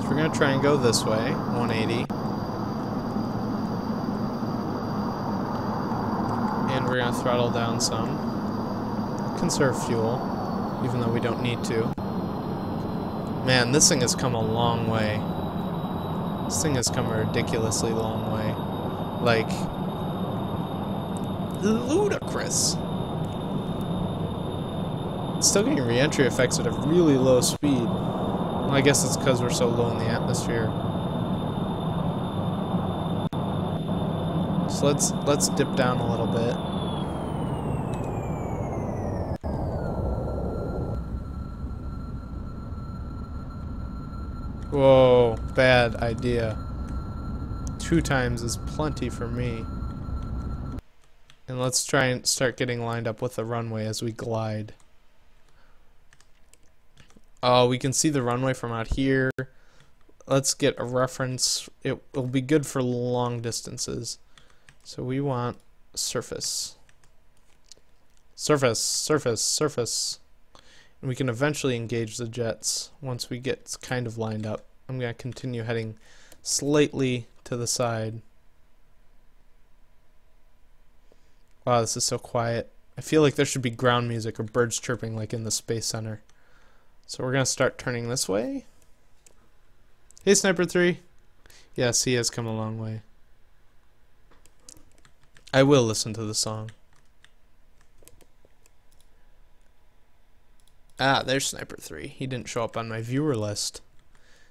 So we're going to try and go this way, 180. And we're going to throttle down some. Conserve fuel, even though we don't need to. Man, this thing has come a long way. This thing has come a ridiculously long way. Like, ludicrous. It's still getting re-entry effects at a really low speed. Well, I guess it's because we're so low in the atmosphere. So let's dip down a little bit. Whoa, bad idea. 2 times is plenty for me. And let's try and start getting lined up with the runway as we glide. Oh, we can see the runway from out here. Let's get a reference. It'll be good for long distances. So we want surface. Surface, surface, surface. And we can eventually engage the jets once we get kind of lined up. I'm going to continue heading slightly to the side. Wow, this is so quiet. I feel like there should be ground music or birds chirping like in the Space Center. So we're going to start turning this way. Hey, Sniper 3. Yes, he has come a long way. I will listen to the song. Ah, there's Sniper 3. He didn't show up on my viewer list.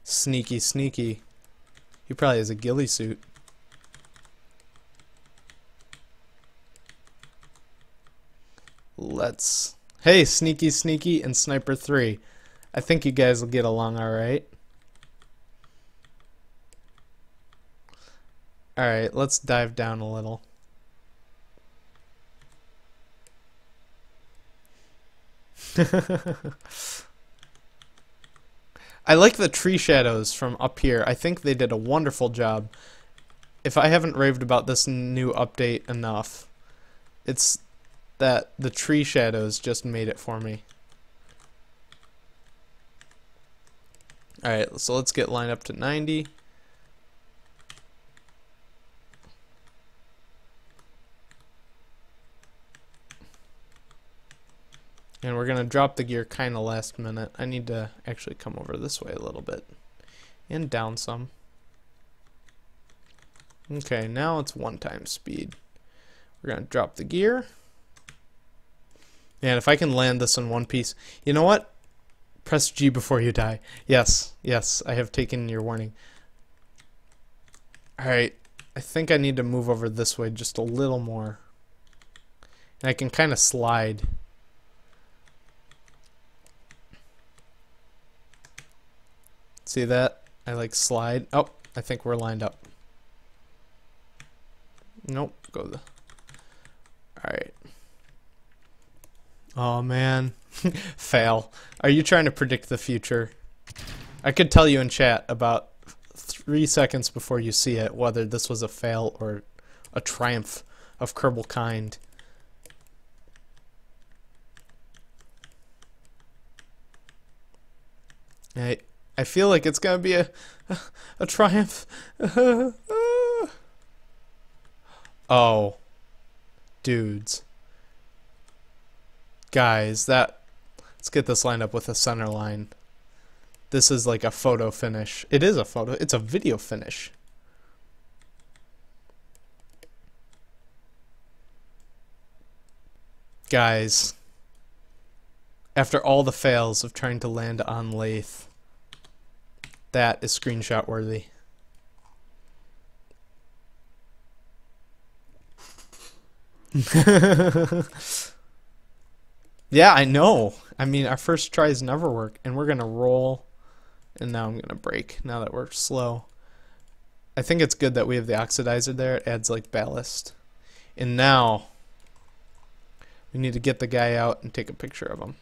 Sneaky, sneaky. He probably has a ghillie suit. Let's... Hey, Sneaky, Sneaky, and Sniper 3. I think you guys will get along alright. Alright, let's dive down a little. I like the tree shadows from up here. I think they did a wonderful job. If I haven't raved about this new update enough, it's that the tree shadows just made it for me. Alright, so let's get lined up to 90. And we're going to drop the gear kind of last minute. I need to actually come over this way a little bit. And down some. Okay, now it's 1x speed. We're going to drop the gear. And if I can land this in one piece. You know what? Press G before you die. Yes, yes, I have taken your warning. Alright, I think I need to move over this way just a little more. And I can kind of slide. See that? I like slide. Oh, I think we're lined up. Nope, go the... Alright. Oh man. Fail. Are you trying to predict the future? I could tell you in chat about 3 seconds before you see it whether this was a fail or a triumph of Kerbal kind. I feel like it's gonna be a triumph. Oh, dudes, guys, let's get this lined up with a center line. This is like a photo finish. It is a photo. It's a video finish. Guys, after all the fails of trying to land on Laythe, that is screenshot worthy. Yeah, I know. I mean, our first tries never work, and we're gonna roll, and now I'm gonna brake now that we're slow. I think it's good that we have the oxidizer there. It adds like ballast. And now we need to get the guy out and take a picture of him.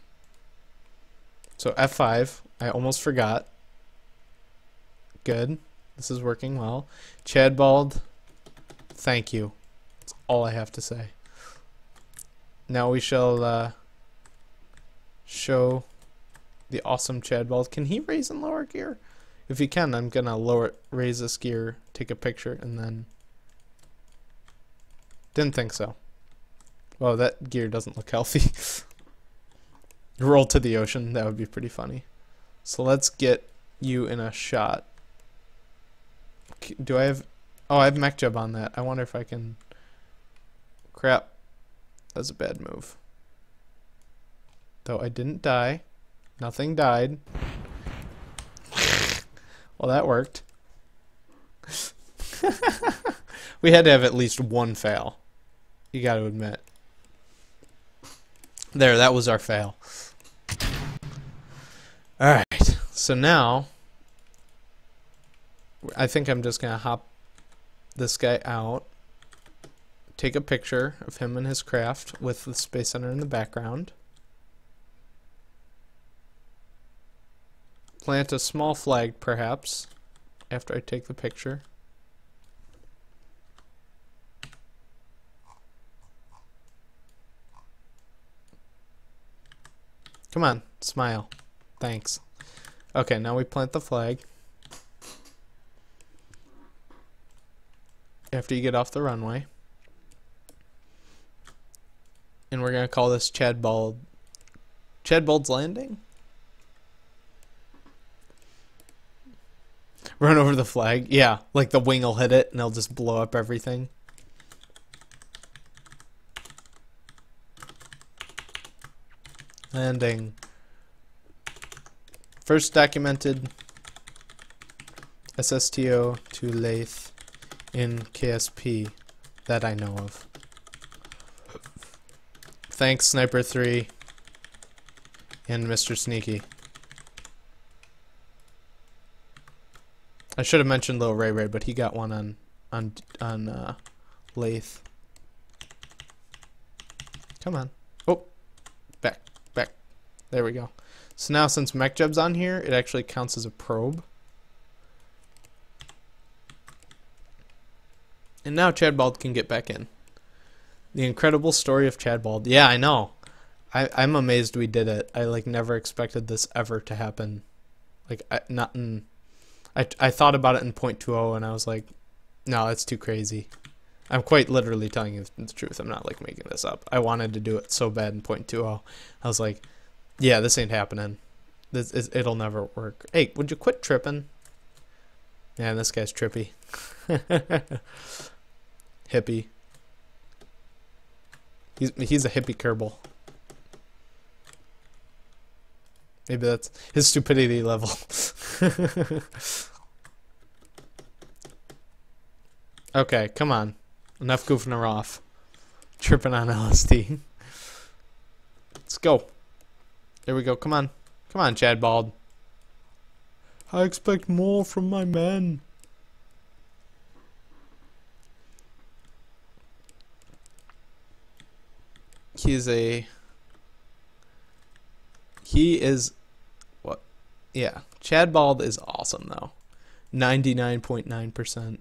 So F5, I almost forgot. Good. This is working well. Chadbald, thank you. That's all I have to say. Now we shall show the awesome Chadbald. Can he raise and lower gear? If he can, I'm gonna raise this gear, take a picture, and then... Didn't think so. Well, that gear doesn't look healthy. Roll to the ocean, that would be pretty funny. So let's get you in a shot. Do I have... Oh, I have mech jub on that. I wonder if I can... Crap. That's a bad move. Though I didn't die. Nothing died. Well, that worked. We had to have at least one fail. You got to admit. There, that was our fail. Alright, so now I think I'm just going to hop this guy out, take a picture of him and his craft with the Space Center in the background, plant a small flag perhaps after I take the picture. Come on, smile. Thanks. Okay, now we plant the flag. After you get off the runway. And we're going to call this Chadbald. Chadbald's Landing? Run over the flag. Yeah, like the wing will hit it and it'll just blow up everything. Landing. First documented SSTO to Laythe in KSP that I know of. Thanks, Sniper 3 and Mr. Sneaky. I should have mentioned Lil Ray Ray, but he got one on Laythe. Come on. Oh, back. There we go. So now since MechJeb's on here, it actually counts as a probe. And now Chadbald can get back in. The incredible story of Chadbald. Yeah, I know. I'm amazed we did it. I like never expected this ever to happen. Like I thought about it in 0.20 and I was like, no, that's too crazy. I'm quite literally telling you the truth. I'm not like making this up. I wanted to do it so bad in 0.20. I was like, yeah, this ain't happening. It'll never work. Hey, would you quit tripping? Yeah, this guy's trippy. Hippie. He's a hippie Kerbal. Maybe that's his stupidity level. Okay, come on. Enough goofing her off. Tripping on LSD. Let's go. There we go. Come on. Come on, Chadbald. I expect more from my men. He is what? Yeah. Chadbald is awesome though. 99.9%.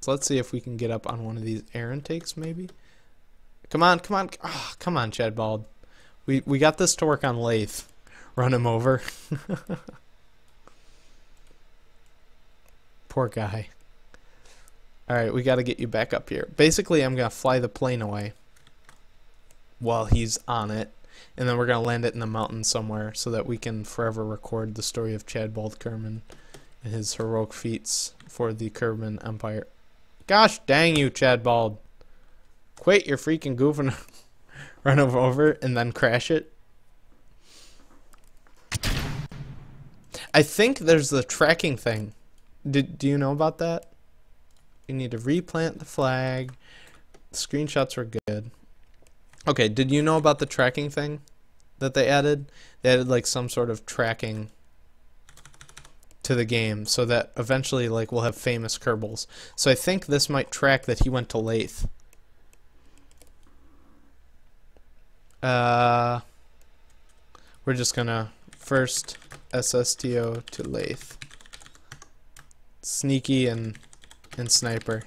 So let's see if we can get up on one of these air intakes maybe. Come on, come on. Oh, come on, Chadbald. We got this to work on Laythe. Run him over. Poor guy. Alright, we got to get you back up here. Basically, I'm going to fly the plane away while he's on it. And then we're going to land it in the mountains somewhere so that we can forever record the story of Chadbald Kerman and his heroic feats for the Kerman Empire. Gosh dang you, Chadbald. Quit your freaking goofing. Run over and then crash it. I think there's the tracking thing. Do you know about that? You need to replant the flag. The screenshots were good. Okay, did you know about the tracking thing that they added? They added like some sort of tracking to the game so that eventually like we'll have famous Kerbals. So I think this might track that he went to Laythe. We're just gonna first SSTO to Laythe. Sneaky and sniper.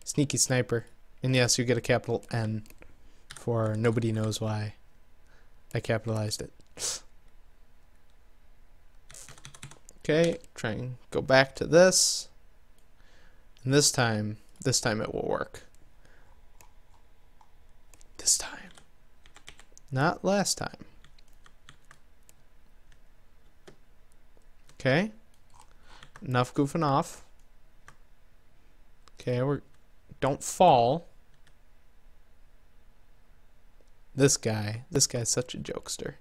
Sneaky sniper. And yes, you get a capital N for nobody knows why. I capitalized it. Okay, try and go back to this. And this time it will work. This time. Not last time. Okay. Enough goofing off. Okay, don't fall. This guy's such a jokester.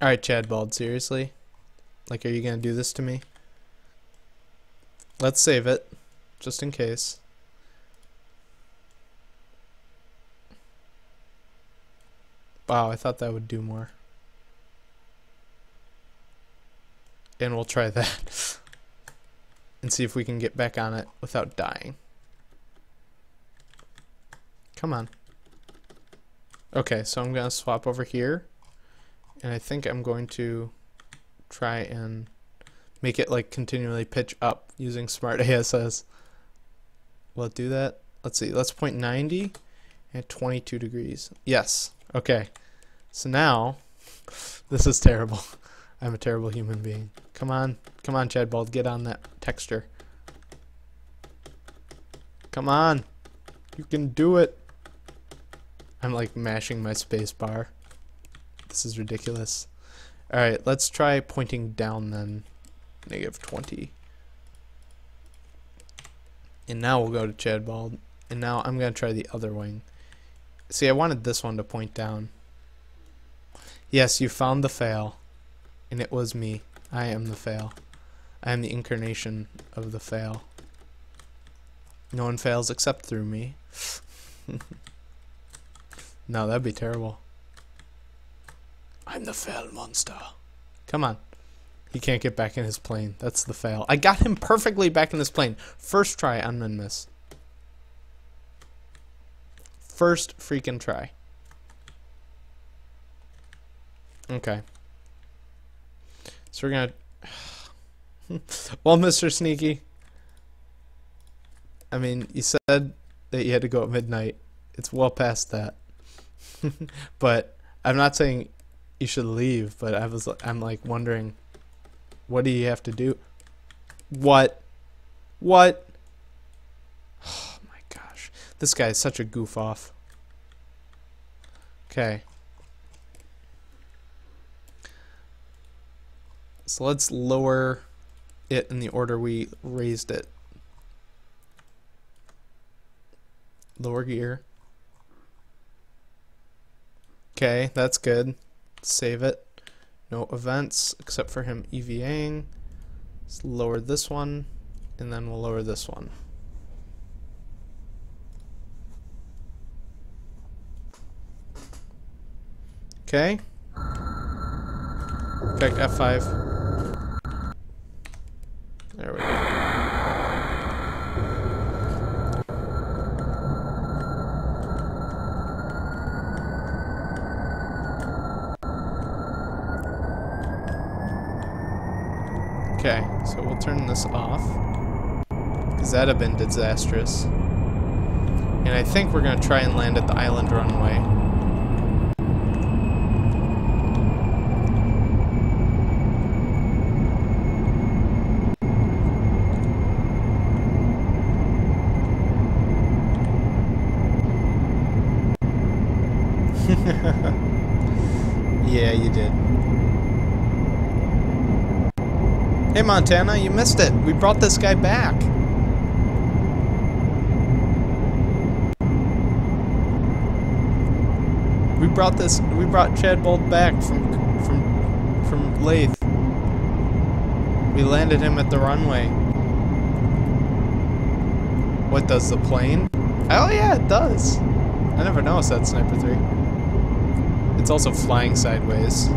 Alright, Chadbald, seriously? Like, are you gonna do this to me? Let's save it, just in case. Wow, I thought that would do more. And we'll try that. And see if we can get back on it without dying. Come on. Okay, so I'm going to swap over here. And I think I'm going to try and make it like continually pitch up using Smart ASS. Will it do that? Let's see. Let's point 90 at 22 degrees. Yes. Okay. So now, this is terrible. I'm a terrible human being. Come on. Come on, Chadbald. Get on that texture. Come on. You can do it. I'm like mashing my space bar. This is ridiculous. Alright, let's try pointing down then. -20. And now we'll go to Chadbald. And now I'm going to try the other wing. See, I wanted this one to point down. Yes, you found the fail. And it was me. I am the fail. I am the incarnation of the fail. No one fails except through me. No, that'd be terrible. I'm the fail monster. Come on. He can't get back in his plane. That's the fail. I got him perfectly back in his plane. First try on min miss. first freaking try. Okay. So we're gonna... Well, Mr. Sneaky, I mean, you said that you had to go at midnight. It's well past that. But I'm not saying you should leave, but I'm like wondering, what do you have to do? What? What? Oh my gosh. This guy is such a goof off. Okay. So let's lower it in the order we raised it. Lower gear. Okay, that's good. Save it. No events except for him EVAing. Let's lower this one, and then we'll lower this one. Okay. Check F5. There we go. Okay, so we'll turn this off, because that'd have been disastrous. And I think we're going to try and land at the island runway. Yeah, you did. Hey Montana, you missed it. We brought this guy back. We brought Chad Bolt back from Laythe. We landed him at the runway. What does the plane? Oh yeah, it does. I never noticed that, Sniper 3. It's also flying sideways.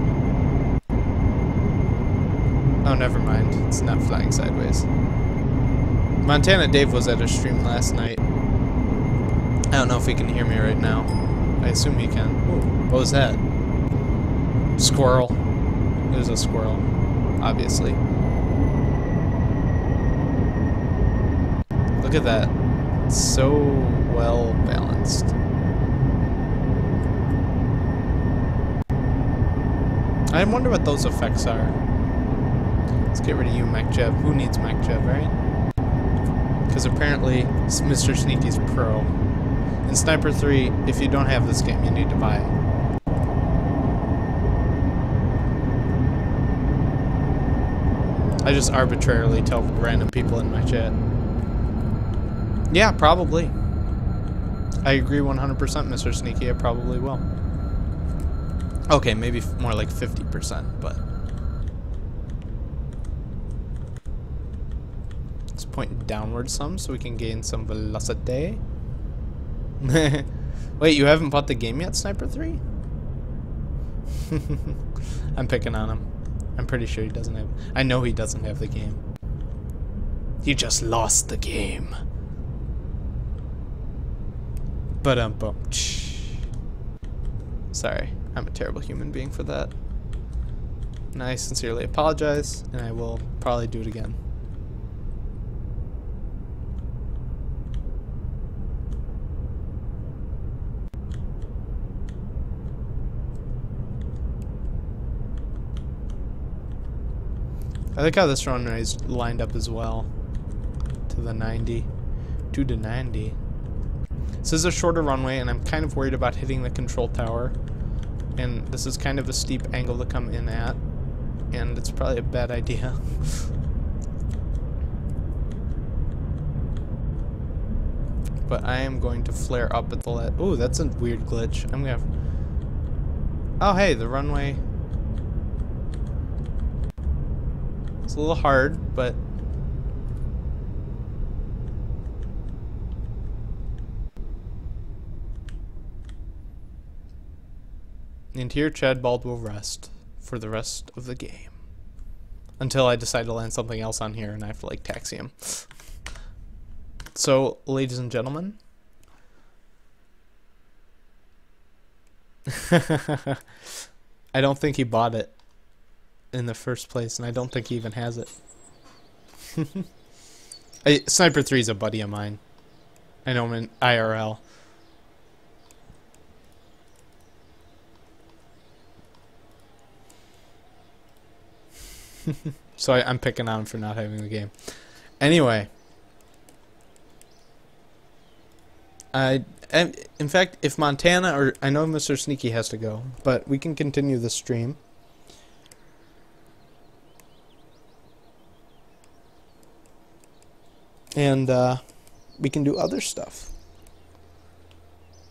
Oh, never mind. It's not flying sideways. Montana Dave was at a stream last night. I don't know if he can hear me right now. I assume he can. Ooh, what was that? Squirrel. It was a squirrel, obviously. Look at that. It's so well balanced. I wonder what those effects are. Let's get rid of you, Macleod. Who needs Macleod, right? Because apparently Mr. Sneaky's pro. In Sniper 3, if you don't have this game, you need to buy it. I just arbitrarily tell random people in my chat. Yeah, probably. I agree 100%, Mr. Sneaky. I probably will. Okay, maybe more like 50%, but... Let's point downward some so we can gain some velocity. Wait, you haven't bought the game yet, Sniper 3? I'm picking on him. I'm pretty sure he doesn't have... I know he doesn't have the game. He just lost the game. Ba-dum-bum. Sorry, I'm a terrible human being for that. And I sincerely apologize, and I will probably do it again. I like how this runway is lined up as well. To the 90. To the 90. This is a shorter runway, and I'm kind of worried about hitting the control tower. And this is kind of a steep angle to come in at. And it's probably a bad idea. But I am going to flare up at the ooh, that's a weird glitch. I'm gonna... Oh, hey, the runway... It's a little hard, but... And here Chad Bald will rest for the rest of the game. Until I decide to land something else on here and I have to, like, taxi him. So, ladies and gentlemen, I don't think he bought it in the first place, and I don't think he even has it. Sniper 3 is a buddy of mine. I know him in IRL. So I'm picking on him for not having the game. Anyway. In fact, if Montana or... I know Mr. Sneaky has to go, but we can continue the stream. And we can do other stuff.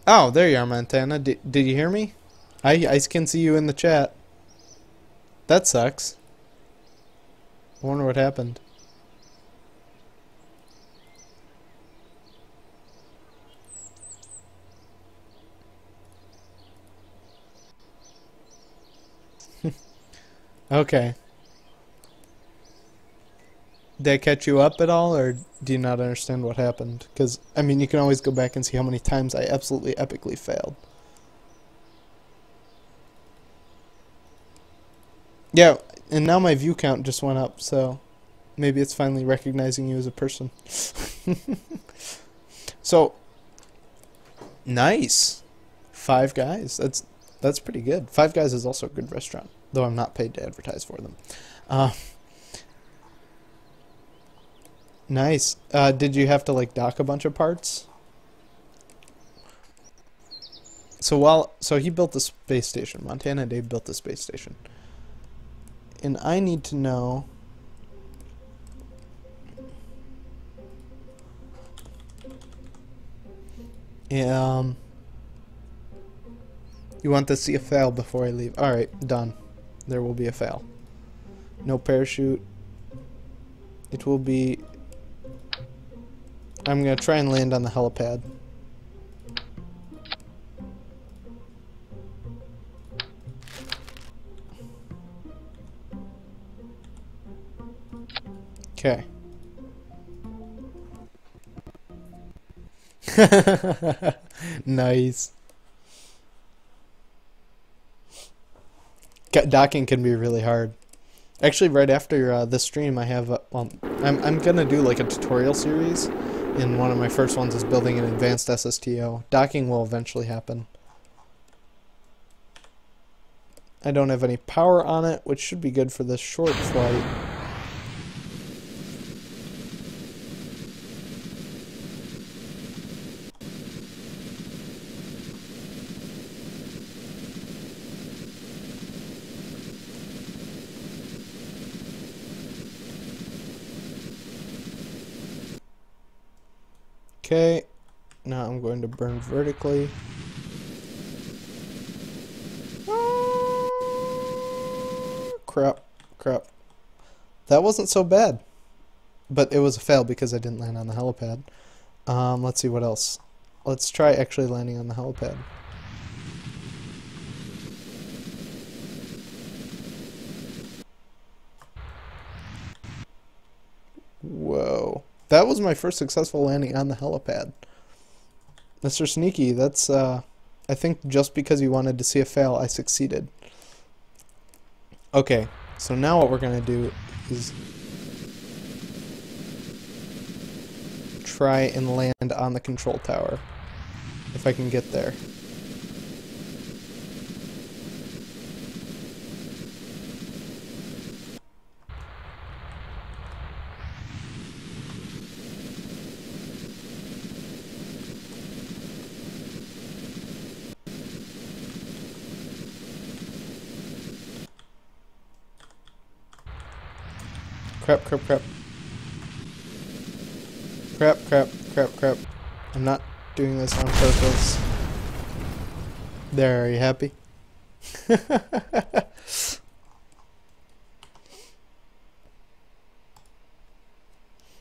Oh, there you are, Montana. Did you hear me? I can see you in the chat. That sucks. I wonder what happened. Okay. Did I catch you up at all, or do you not understand what happened? Because, I mean, you can always go back and see how many times I absolutely epically failed. Yeah, and now my view count just went up, so maybe it's finally recognizing you as a person. So, nice. Five Guys. That's pretty good. Five Guys is also a good restaurant, though I'm not paid to advertise for them. Nice. Did you have to like dock a bunch of parts? So he built the space station. Montana Dave built the space station. And I need to know you want to see a fail before I leave. Alright, done. There will be a fail. No parachute. It will be... I'm going to try and land on the helipad. Okay. Nice. Docking can be really hard. Actually, right after this stream, I have well, I'm gonna do like a tutorial series, and one of my first ones is building an advanced SSTO. Docking will eventually happen. I don't have any power on it, which should be good for this short flight. Okay, now I'm going to burn vertically. Crap. That wasn't so bad. But it was a fail because I didn't land on the helipad. Let's see what else. Let's try actually landing on the helipad. Whoa. That was my first successful landing on the helipad. Mr. Sneaky, that's, I think just because you wanted to see a fail, I succeeded. Okay, so now what we're going to do is try and land on the control tower, if I can get there. Crap. I'm not doing this on purpose. There, are you happy?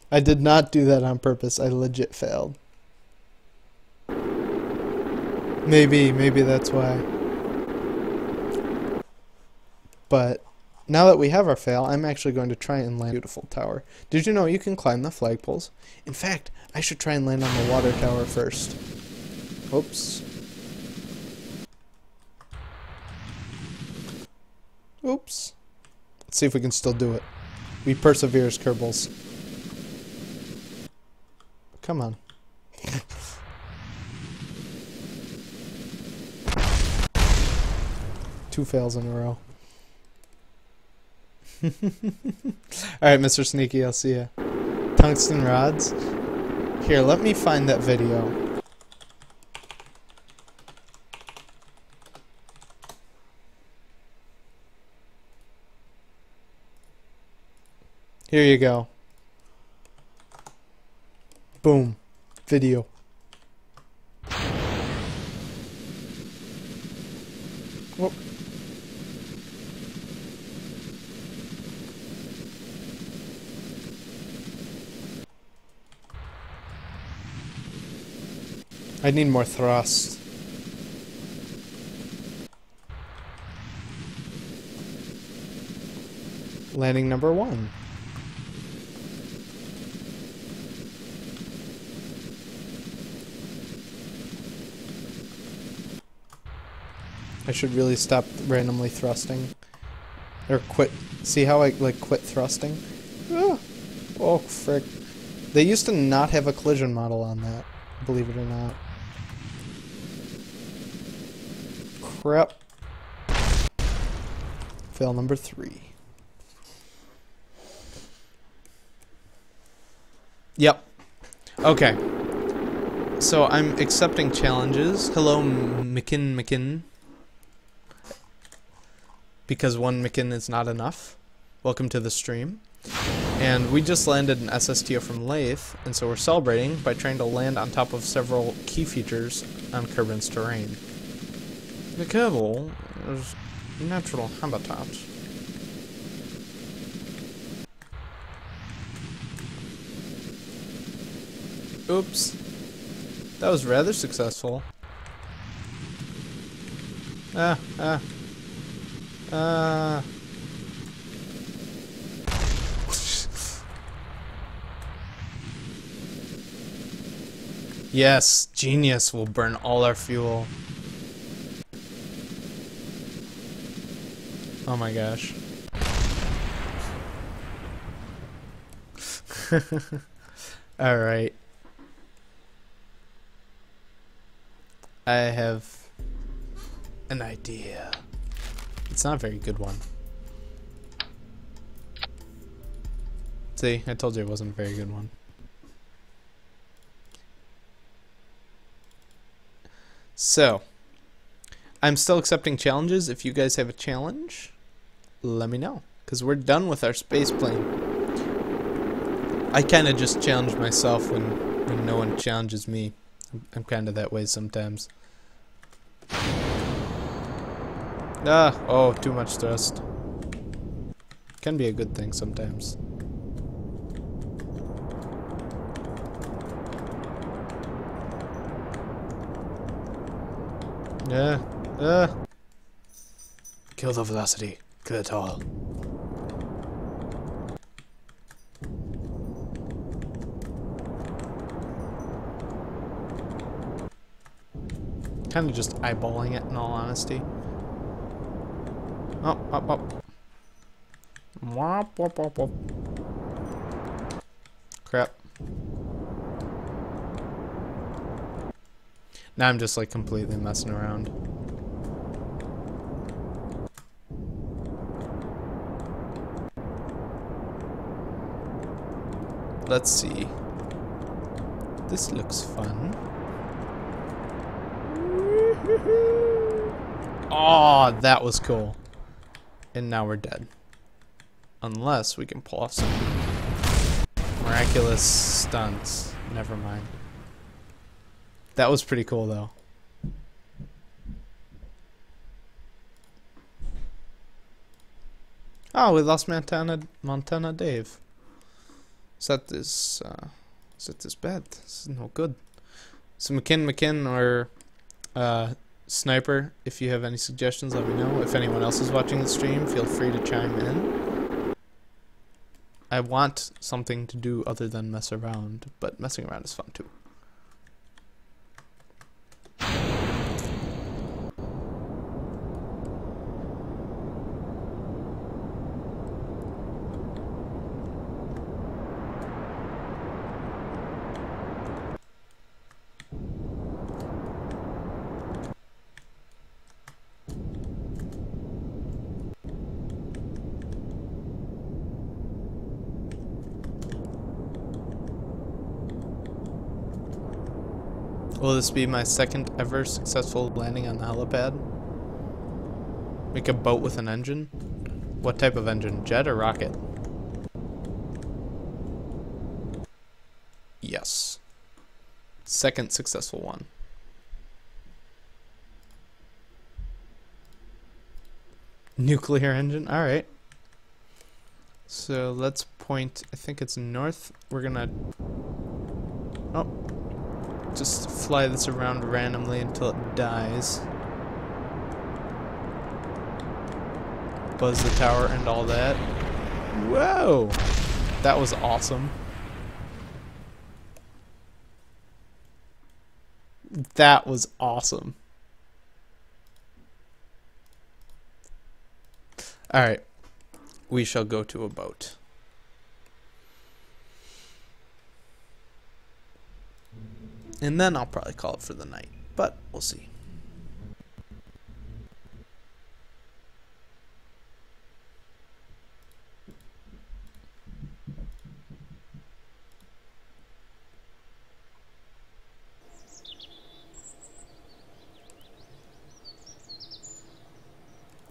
I did not do that on purpose. I legit failed. Maybe that's why. But now that we have our fail, I'm actually going to try and land a beautiful tower. Did you know you can climb the flagpoles? In fact, I should try and land on the water tower first. Oops. Oops. Let's see if we can still do it. We persevere as Kerbals. Come on. Two fails in a row. Alright, Mr. Sneaky, I'll see ya. Tungsten rods. Here, let me find that video. Here you go. Boom. Video. Whoop. I need more thrust. Landing number 1. I should really stop randomly thrusting. Or quit. See how I like quit thrusting? Ah. Oh, frick. They used to not have a collision model on that, believe it or not. Crap. Fail number 3. Yep. Okay. So I'm accepting challenges. Hello, McKin. Because one McKin is not enough. Welcome to the stream. And we just landed an SSTO from Laythe, and so we're celebrating by trying to land on top of several key features on Kerbin's terrain. The Kerbal is natural habitat. Oops. That was rather successful. Yes, genius will burn all our fuel. Oh my gosh. Alright. I have an idea. It's not a very good one. See, I told you it wasn't a very good one. So, I'm still accepting challenges. If you guys have a challenge, let me know. Because we're done with our space plane. I kind of just challenge myself when no one challenges me. I'm kind of that way sometimes. Oh, too much thrust. Can be a good thing sometimes. Kill the velocity. Kill it all. Kind of just eyeballing it, in all honesty. Oh, up, up. Wop, wop, wop, wop. Crap. Now I'm just like completely messing around. Let's see. This looks fun. Oh, that was cool. And now we're dead. Unless we can pull off some miraculous stunts. Never mind. That was pretty cool, though. Oh, we lost Montana Dave. Is that this bad? This is no good. So McKin, or Sniper, if you have any suggestions, let me know. If anyone else is watching the stream, feel free to chime in. I want something to do other than mess around, but messing around is fun, too. Will this be my second ever successful landing on the helipad? Make a boat with an engine? What type of engine? Jet or rocket? Yes. Second successful one. Nuclear engine? Alright. So let's point, I think it's north. We're gonna... Oh. Just fly this around randomly until it dies. Buzz the tower and all that. Whoa! That was awesome. That was awesome. Alright. We shall go to a boat. And then I'll probably call it for the night. But we'll see.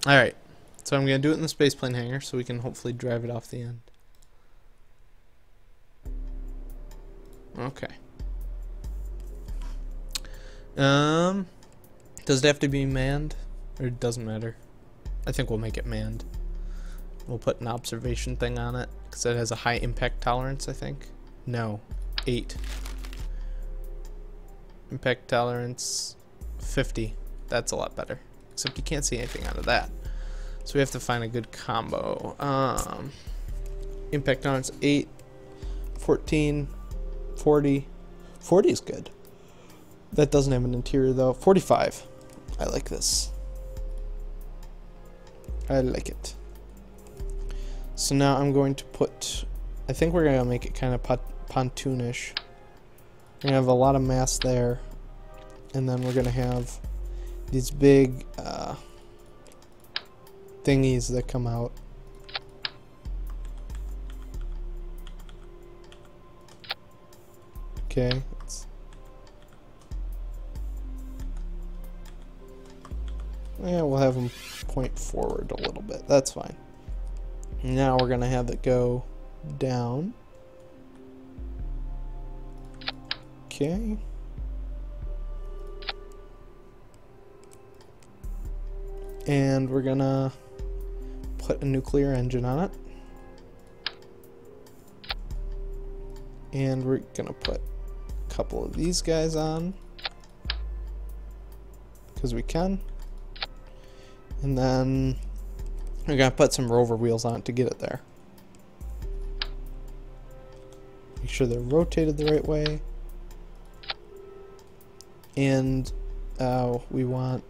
Alright. So I'm going to do it in the spaceplane hangar so we can hopefully drive it off the end. Okay. Does it have to be manned? Or it doesn't matter? I think we'll make it manned. We'll put an observation thing on it because it has a high impact tolerance, I think. No. 8. Impact tolerance 50. That's a lot better. Except you can't see anything out of that. So we have to find a good combo. Impact tolerance 8, 14, 40. 40 is good. That doesn't have an interior though. 45. I like this. I like it. So now I'm going to put, I think we're going to make it kind of pontoonish. We're going to have a lot of mass there. And then we're going to have these big thingies that come out. Okay. Yeah, we'll have them point forward a little bit. That's fine. Now we're going to have it go down. Okay. And we're going to put a nuclear engine on it. And we're going to put a couple of these guys on. Because we can. And then we're going to put some rover wheels on it to get it there. Make sure they're rotated the right way. And we want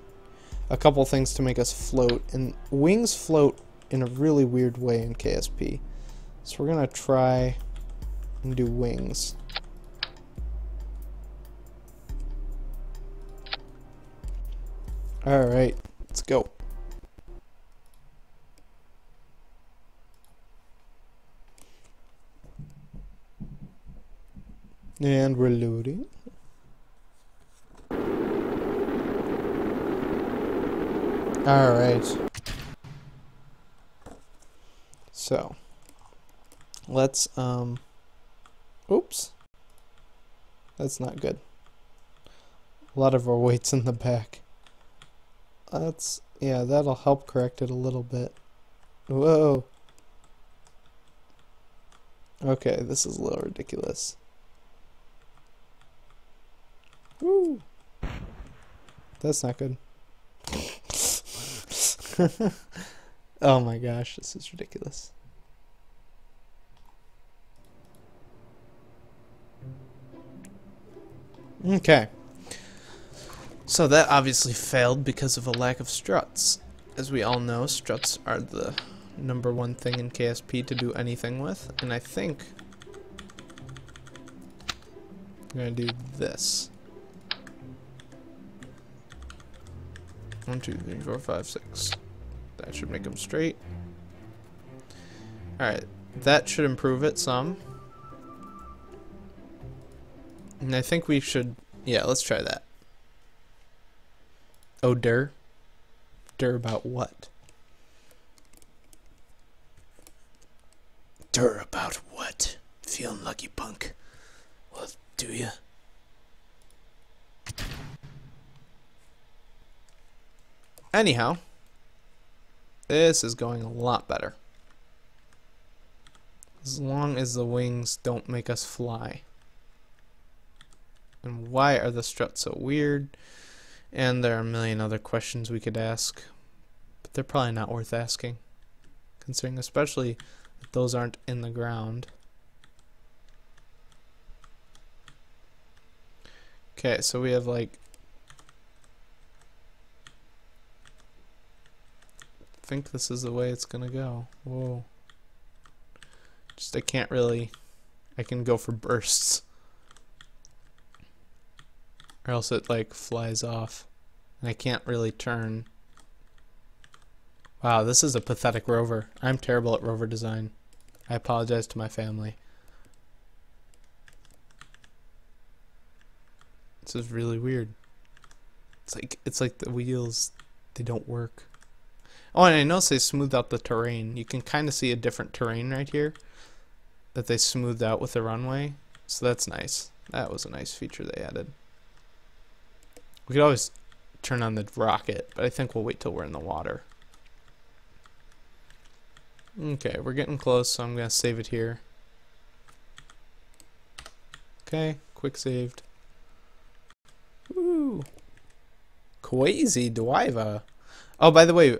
a couple things to make us float. And wings float in a really weird way in KSP. So we're going to try and do wings. Alright, let's go. And we're loading. Alright. So let's oops. That's not good. A lot of our weight's in the back. Yeah, that'll help correct it a little bit. Whoa. Okay, this is a little ridiculous. Woo! That's not good. Oh my gosh, this is ridiculous. Okay. So that obviously failed because of a lack of struts. As we all know, struts are the #1 thing in KSP to do anything with, and I think I'm gonna do this. 1, 2, 3, 4, 5, 6. That should make them straight. Alright, that should improve it some. And I think we should Yeah, let's try that. Oh, dir. Dir about what? Dir about what? Feeling lucky, punk. Well, do ya? Anyhow, this is going a lot better. As long as the wings don't make us fly. And why are the struts so weird? And there are a million other questions we could ask, but they're probably not worth asking, considering especially that those aren't in the ground. Okay, so we have like, I think this is the way it's gonna go. Whoa. Just I can't really, I can go for bursts. Or else it like flies off. And I can't really turn. Wow, this is a pathetic rover. I'm terrible at rover design. I apologize to my family. This is really weird. It's like the wheels, they don't work. Oh, and I noticed they smoothed out the terrain. You can kind of see a different terrain right here that they smoothed out with the runway. So that's nice. That was a nice feature they added. We could always turn on the rocket, but I think we'll wait till we're in the water. Okay, we're getting close, so I'm going to save it here. Okay, quick saved. Woo! Crazy Dwiva. Oh, by the way,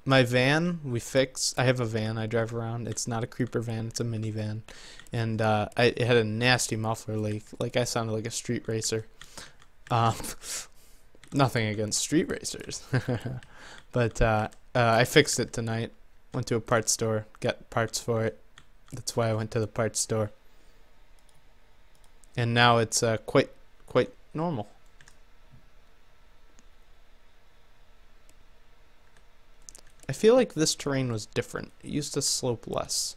my van, we fixed. I have a van I drive around. It's not a creeper van, it's a minivan. And it had a nasty muffler leak. Like, I sounded like a street racer. Nothing against street racers. But I fixed it tonight. Went to a parts store, got parts for it. That's why I went to the parts store. And now it's quite normal. I feel like this terrain was different. It used to slope less.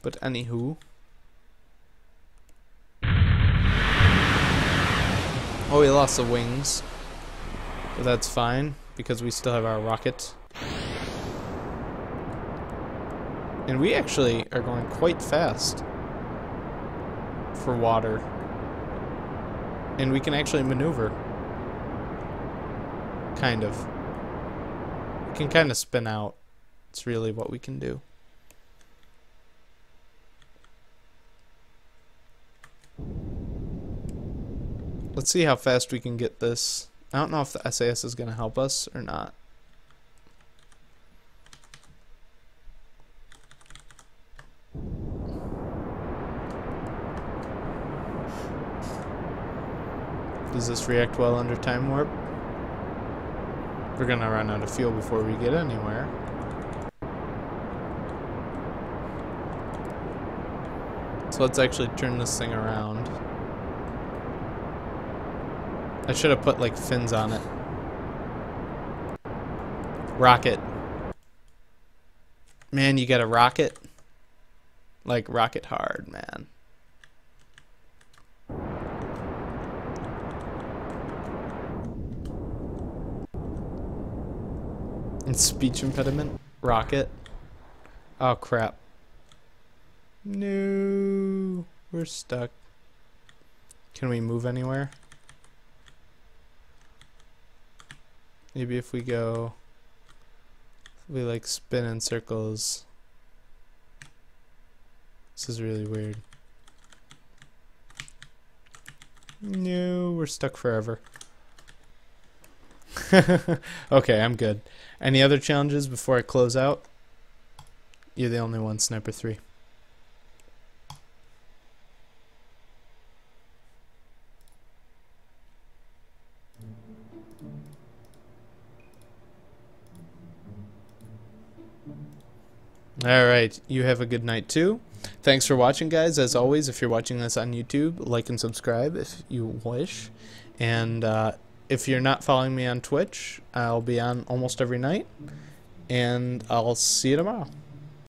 But anywho. Oh, we lost the wings. But that's fine, because we still have our rocket. And we actually are going quite fast for water. And we can actually maneuver. Kind of. We can kind of spin out. It's really what we can do. Let's see how fast we can get this. I don't know if the SAS is going to help us or not. Does this react well under time warp? We're going to run out of fuel before we get anywhere. So let's actually turn this thing around. I should have put like fins on it. Rocket. Man, you got a rocket? Like rocket hard, man. And speech impediment? Rocket. Oh crap. No, we're stuck. Can we move anywhere? Maybe if we go, we like spin in circles. This is really weird. No, we're stuck forever. Okay, I'm good. Any other challenges before I close out? You're the only one, Sniper 3. Alright, you have a good night too. Thanks for watching, guys. As always, if you're watching this on YouTube, like and subscribe if you wish. And if you're not following me on Twitch, I'll be on almost every night. And I'll see you tomorrow.